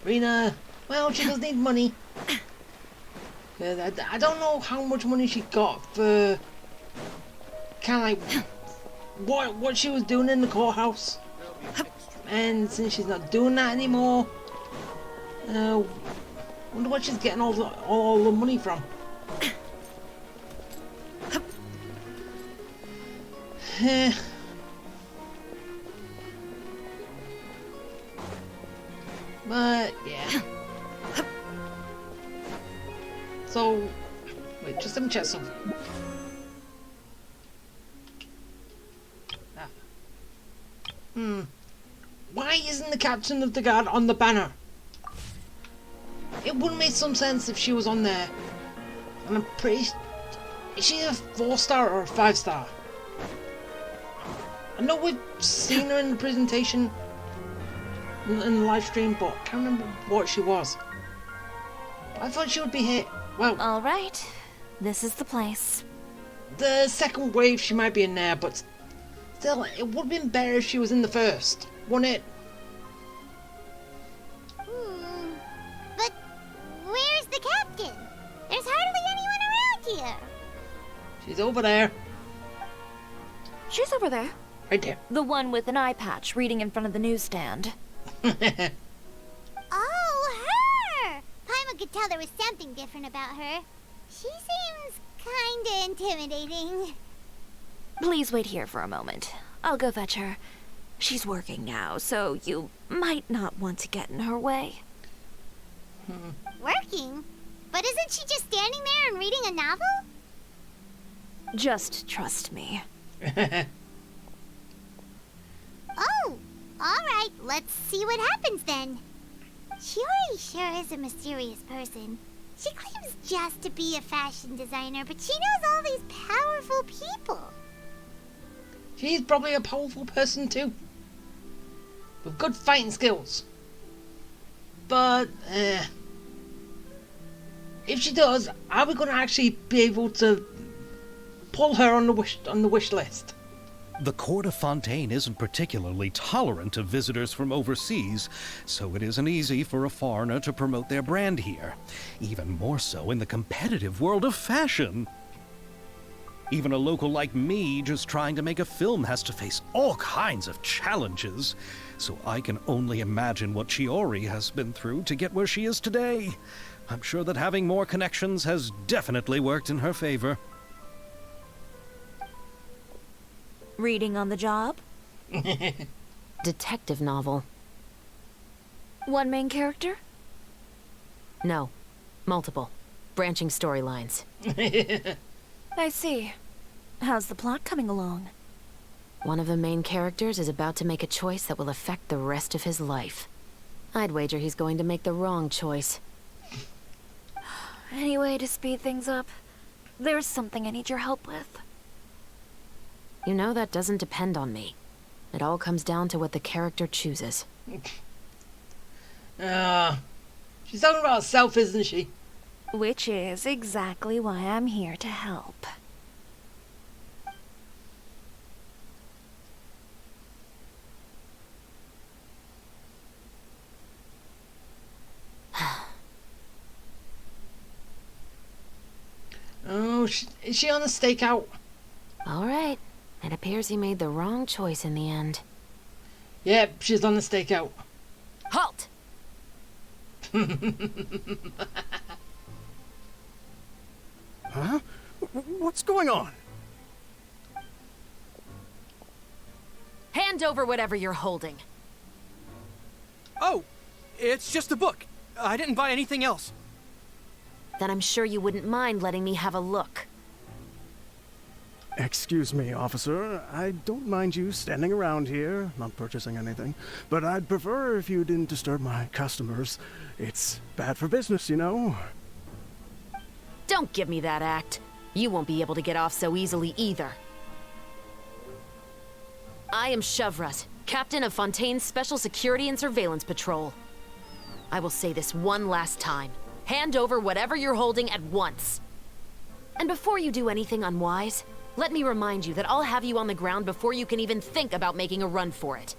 Rena, well, she does need money. I don't know how much money she got for kind of like what she was doing in the courthouse. And since she's not doing that anymore, wonder what she's getting all the money from. But yeah. So wait, just let me check something. Why isn't the captain of the guard on the banner? It would make some sense if she was on there. And I'm pretty... Is she a 4-star or a 5-star? I know we've seen her in the presentation in the live stream, but I can't remember what she was. But I thought she would be hit. Well, Alright, this is the place. the second wave she might be in there, but still, it would have been better if she was in the first, wouldn't it? But where's the captain? There's hardly anyone around here. She's over there. She's over there. Right there. The one with an eye patch reading in front of the newsstand. Oh, her! Paimon could tell there was something different about her. She seems kinda intimidating. Please wait here for a moment. I'll go fetch her. She's working now, so you might not want to get in her way. Working? But isn't she just standing there and reading a novel? Just trust me. Oh, alright, let's see what happens then. Shiori sure is a mysterious person. She claims just to be a fashion designer, but she knows all these powerful people. She's probably a powerful person too, with good fighting skills. But if she does, are we going to actually be able to pull her on the wish list? The court of Fontaine isn't particularly tolerant of visitors from overseas, so it isn't easy for a foreigner to promote their brand here. Even more so in the competitive world of fashion. Even a local like me just trying to make a film has to face all kinds of challenges. So I can only imagine what Chiori has been through to get where she is today. I'm sure that having more connections has definitely worked in her favor. Reading on the job? Detective novel. One main character? No. Multiple. Branching storylines. I see. How's the plot coming along? One of the main characters is about to make a choice that will affect the rest of his life. I'd wager he's going to make the wrong choice. Any way to speed things up? There's something I need your help with. You know that doesn't depend on me. It all comes down to what the character chooses. She's talking about herself, isn't she? Which is exactly why I'm here to help. Oh, is she on a stakeout? All right. It appears he made the wrong choice in the end. Yep, she's on the stakeout. Halt! Huh? What's going on? Hand over whatever you're holding. Oh, it's just a book. I didn't buy anything else. Then I'm sure you wouldn't mind letting me have a look. Excuse me, officer. I don't mind you standing around here, not purchasing anything, but I'd prefer if you didn't disturb my customers. It's bad for business, you know. Don't give me that act. You won't be able to get off so easily either. I am Chevret, captain of Fontaine's Special Security and Surveillance Patrol. I will say this one last time. Hand over whatever you're holding at once. And before you do anything unwise, let me remind you that I'll have you on the ground before you can even think about making a run for it.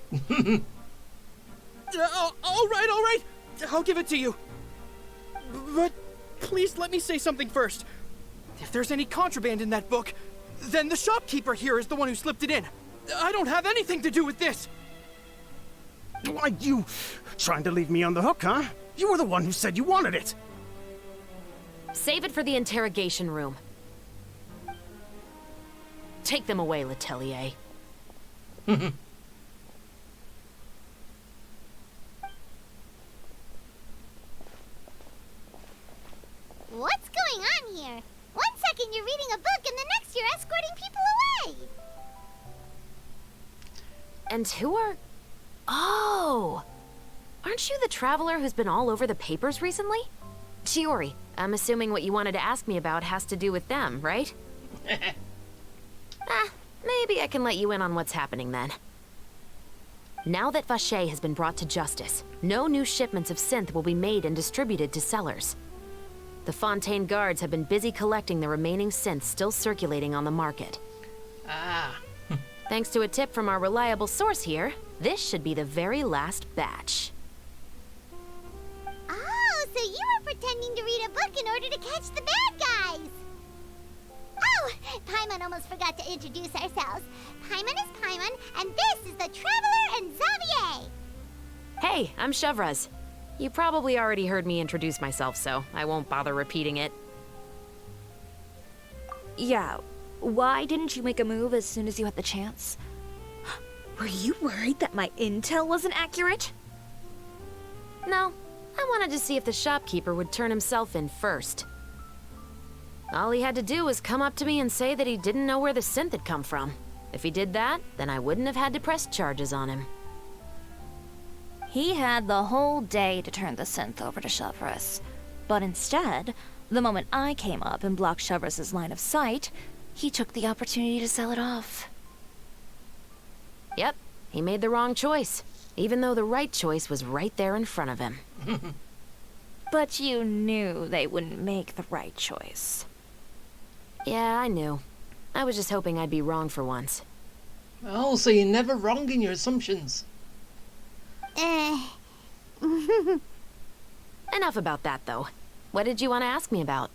All right. I'll give it to you. But please let me say something first. If there's any contraband in that book, then the shopkeeper here is the one who slipped it in. I don't have anything to do with this. Why, you trying to leave me on the hook, huh? You were the one who said you wanted it. Save it for the interrogation room. Take them away, Letelier. What's going on here? One second you're reading a book and the next you're escorting people away. And who are... Oh! Aren't you the traveler who's been all over the papers recently? Chiori, I'm assuming what you wanted to ask me about has to do with them, right? Maybe I can let you in on what's happening then. Now that Vacher has been brought to justice, no new shipments of synth will be made and distributed to sellers. The Fontaine guards have been busy collecting the remaining synths still circulating on the market. Thanks to a tip from our reliable source here, this should be the very last batch. Oh, so you were pretending to read a book in order to catch the bad guys. Oh, Paimon almost forgot to introduce ourselves. Paimon is Paimon, and this is the Traveler and Xavier. Hey, I'm Chevres. You probably already heard me introduce myself, so I won't bother repeating it. Yeah, why didn't you make a move as soon as you had the chance? Were you worried that my intel wasn't accurate? No, I wanted to see if the shopkeeper would turn himself in first. All he had to do was come up to me and say that he didn't know where the synth had come from. If he did that, then I wouldn't have had to press charges on him. He had the whole day to turn the synth over to Chevres. But instead, the moment I came up and blocked Chevres' line of sight, he took the opportunity to sell it off. Yep, he made the wrong choice, even though the right choice was right there in front of him. But you knew they wouldn't make the right choice. Yeah, I knew. I was just hoping I'd be wrong for once. Oh, so you're never wrong in your assumptions. Enough about that, though. What did you want to ask me about?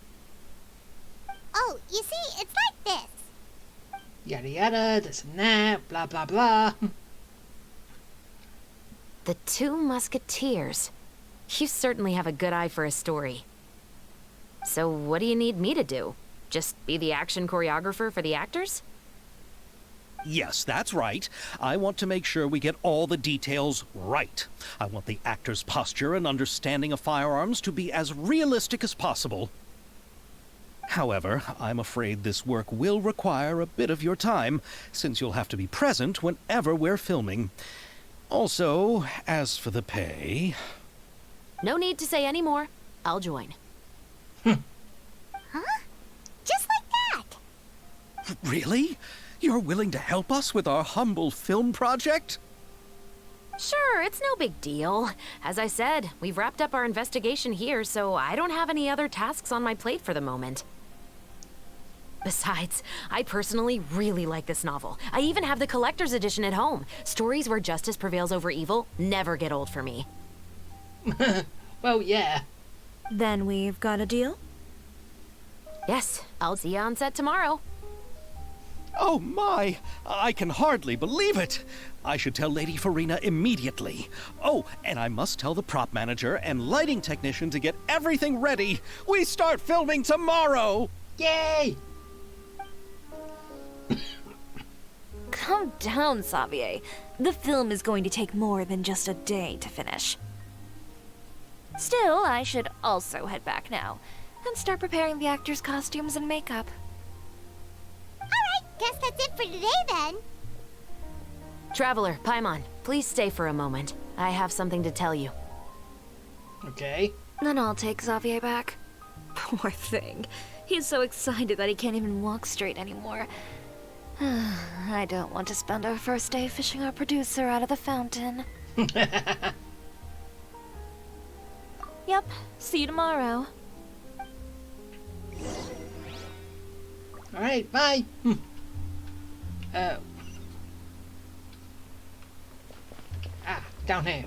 Oh, you see, it's like this. Yada yada, this and that, blah blah blah. The Two Musketeers. You certainly have a good eye for a story. So what do you need me to do? Just be the action choreographer for the actors? Yes, that's right. I want to make sure we get all the details right. I want the actor's posture and understanding of firearms to be as realistic as possible. However, I'm afraid this work will require a bit of your time, since you'll have to be present whenever we're filming. Also, as for the pay... No need to say any more. I'll join. Huh? Just like that? Really? You're willing to help us with our humble film project? Sure, it's no big deal. As I said, we've wrapped up our investigation here, so I don't have any other tasks on my plate for the moment. Besides, I personally really like this novel. I even have the collector's edition at home. Stories where justice prevails over evil never get old for me. Well, yeah. Then we've got a deal? Yes, I'll see you on set tomorrow. Oh my! I can hardly believe it! I should tell Lady Farina immediately. Oh, and I must tell the prop manager and lighting technician to get everything ready. We start filming tomorrow! Yay! Calm down, Xavier. The film is going to take more than just a day to finish. Still, I should also head back now and start preparing the actors' costumes and makeup. Alright, guess that's it for today then. Traveler, Paimon, please stay for a moment. I have something to tell you. Okay. Then I'll take Xavier back. Poor thing. He's so excited that he can't even walk straight anymore. I don't want to spend our first day fishing our producer out of the fountain. Yep, see you tomorrow. Alright, bye. Down here.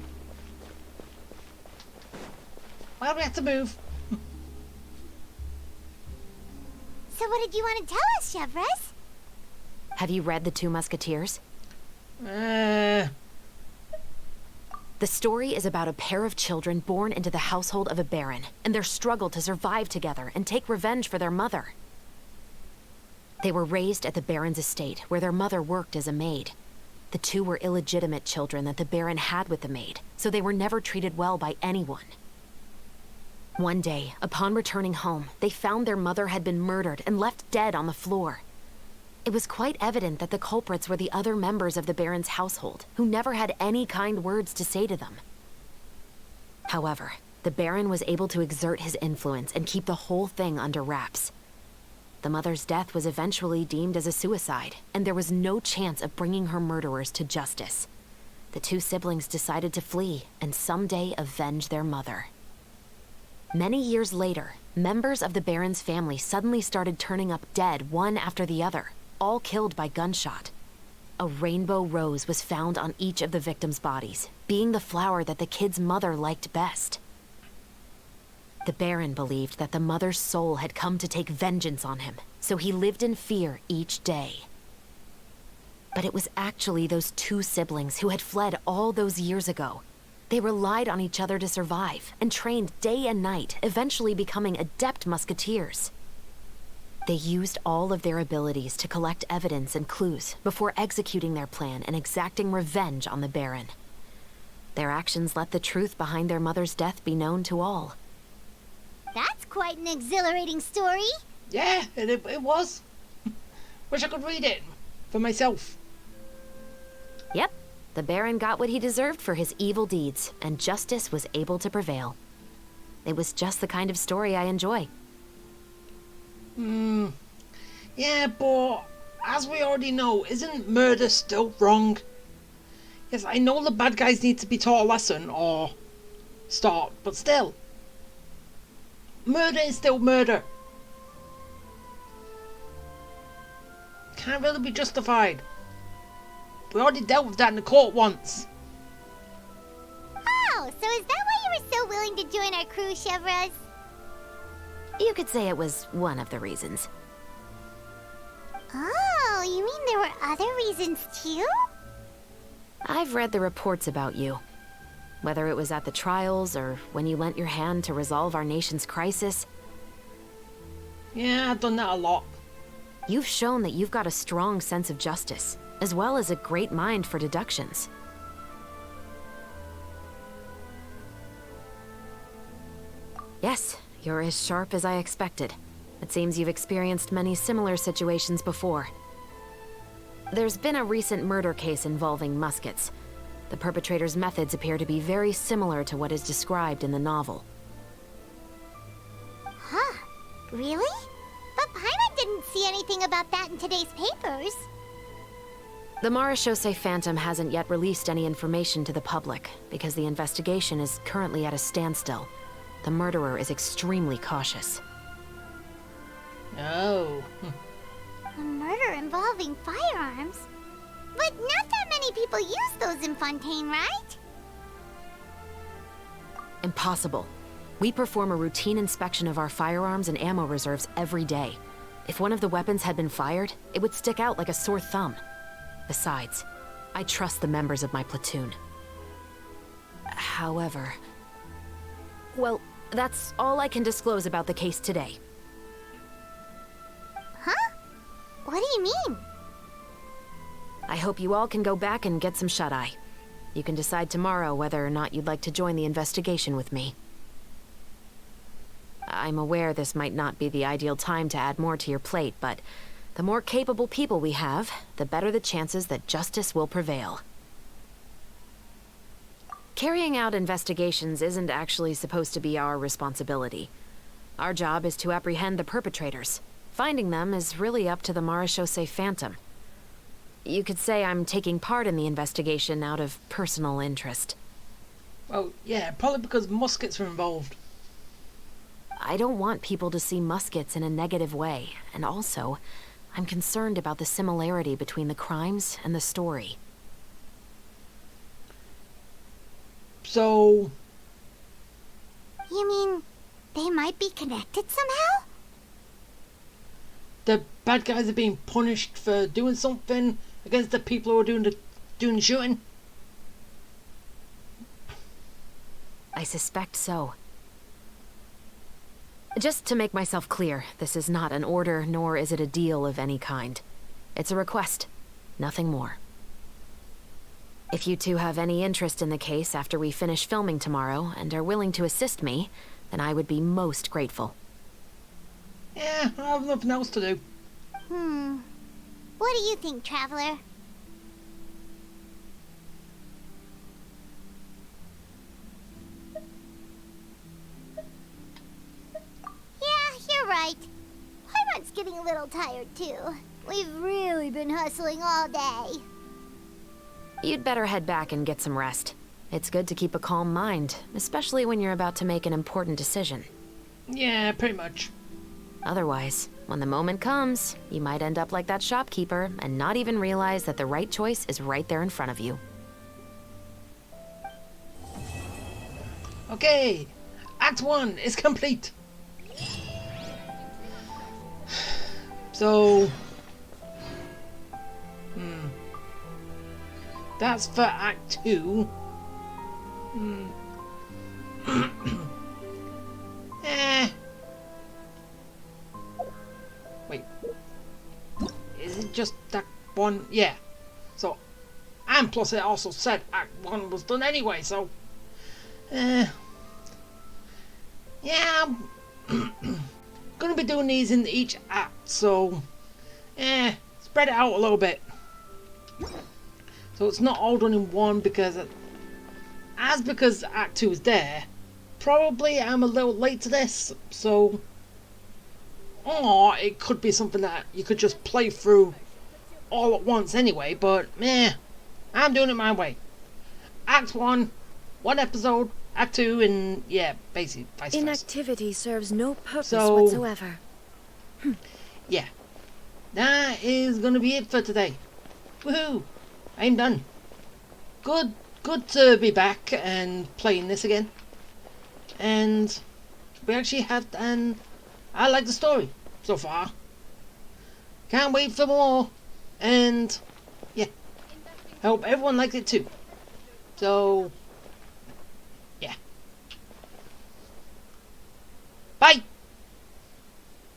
Why do we have to move? So what did you want to tell us, Chevres? Have you read The Two Musketeers? The story is about a pair of children born into the household of a baron, and their struggle to survive together and take revenge for their mother. They were raised at the baron's estate, where their mother worked as a maid. The two were illegitimate children that the baron had with the maid, so they were never treated well by anyone. One day, upon returning home, they found their mother had been murdered and left dead on the floor. It was quite evident that the culprits were the other members of the baron's household, who never had any kind words to say to them. However, the baron was able to exert his influence and keep the whole thing under wraps. The mother's death was eventually deemed as a suicide, and there was no chance of bringing her murderers to justice. The two siblings decided to flee and someday avenge their mother. Many years later, members of the baron's family suddenly started turning up dead one after the other, all killed by gunshot. A rainbow rose was found on each of the victims' bodies, being the flower that the kid's mother liked best. The baron believed that the mother's soul had come to take vengeance on him, so he lived in fear each day. But it was actually those two siblings who had fled all those years ago. They relied on each other to survive and trained day and night, eventually becoming adept musketeers. They used all of their abilities to collect evidence and clues before executing their plan and exacting revenge on the baron. Their actions let the truth behind their mother's death be known to all. That's quite an exhilarating story. Yeah, it was. Wish I could read it for myself. Yep, the baron got what he deserved for his evil deeds, and justice was able to prevail. It was just the kind of story I enjoy. Yeah, but as we already know, isn't murder still wrong? Yes, I know the bad guys need to be taught a lesson or stop, but still. Murder is still murder. Can't really be justified. We already dealt with that in the court once. Oh, so is that why you were so willing to join our crew, Chevres? You could say it was one of the reasons. Oh, you mean reasons too? I've read the reports about you. Whether it was at the trials or when you lent your hand to resolve our nation's crisis. Yeah, I've done that a lot. You've shown that you've got a strong sense of justice, as well as a great mind for deductions. Yes, you're as sharp as I expected. It seems you've experienced many similar situations before. There's been a recent murder case involving Muskets. The perpetrator's methods appear to be very similar to what is described in the novel. Huh. Really? But Paimon didn't see anything about that in today's papers. The Marechaussee Phantom hasn't yet released any information to the public, because the investigation is currently at a standstill. The murderer is extremely cautious. Oh. A murder involving firearms? But not that many people use those in Fontaine, right? Impossible. We perform a routine inspection of our firearms and ammo reserves every day. If one of the weapons had been fired, it would stick out like a sore thumb. Besides, I trust the members of my platoon. However... Well, that's all I can disclose about the case today. Huh? What do you mean? I hope you all can go back and get some shut-eye. You can decide tomorrow whether or not you'd like to join the investigation with me. I'm aware this might not be the ideal time to add more to your plate, but the more capable people we have, the better the chances that justice will prevail. Carrying out investigations isn't actually supposed to be our responsibility. Our job is to apprehend the perpetrators. Finding them is really up to the Marechaussee Phantom. You could say I'm taking part in the investigation out of personal interest. Well, yeah, probably because muskets are involved. I don't want people to see Muskets in a negative way, and also, I'm concerned about the similarity between the crimes and the story. So... You mean, they might be connected somehow? The bad guys are being punished for doing something against the people who are doing the shooting? I suspect so. Just to make myself clear, this is not an order, nor is it a deal of any kind. It's a request, nothing more. If you two have any interest in the case after we finish filming tomorrow and are willing to assist me, then I would be most grateful. Yeah, I have nothing else to do. What do you think, Traveler? Yeah, you're right. Paimon's getting a little tired, too. We've really been hustling all day. You'd better head back and get some rest. It's good to keep a calm mind, especially when you're about to make an important decision. Yeah, pretty much. Otherwise, when the moment comes, you might end up like that shopkeeper and not even realize that the right choice is right there in front of you. Okay, Act 1 is complete. So... That's for Act 2. Wait. Is it just Act 1? Yeah. So, and plus it also said Act 1 was done anyway, so... yeah, I'm gonna be doing these in each act, so... spread it out a little bit. So it's not all done in one because... because Act 2 is there, probably I'm a little late to this, so... Or it could be something that you could just play through all at once anyway, but I'm doing it my way. Act 1, one episode, Act 2, and yeah, basically vice versa. Inactivity serves no purpose So, whatsoever. Yeah, that is gonna be it for today. Woohoo! I'm done. Good to be back and playing this again. And we actually have, and I like the story so far. Can't wait for more. And yeah. I hope everyone liked it too. So, yeah. Bye!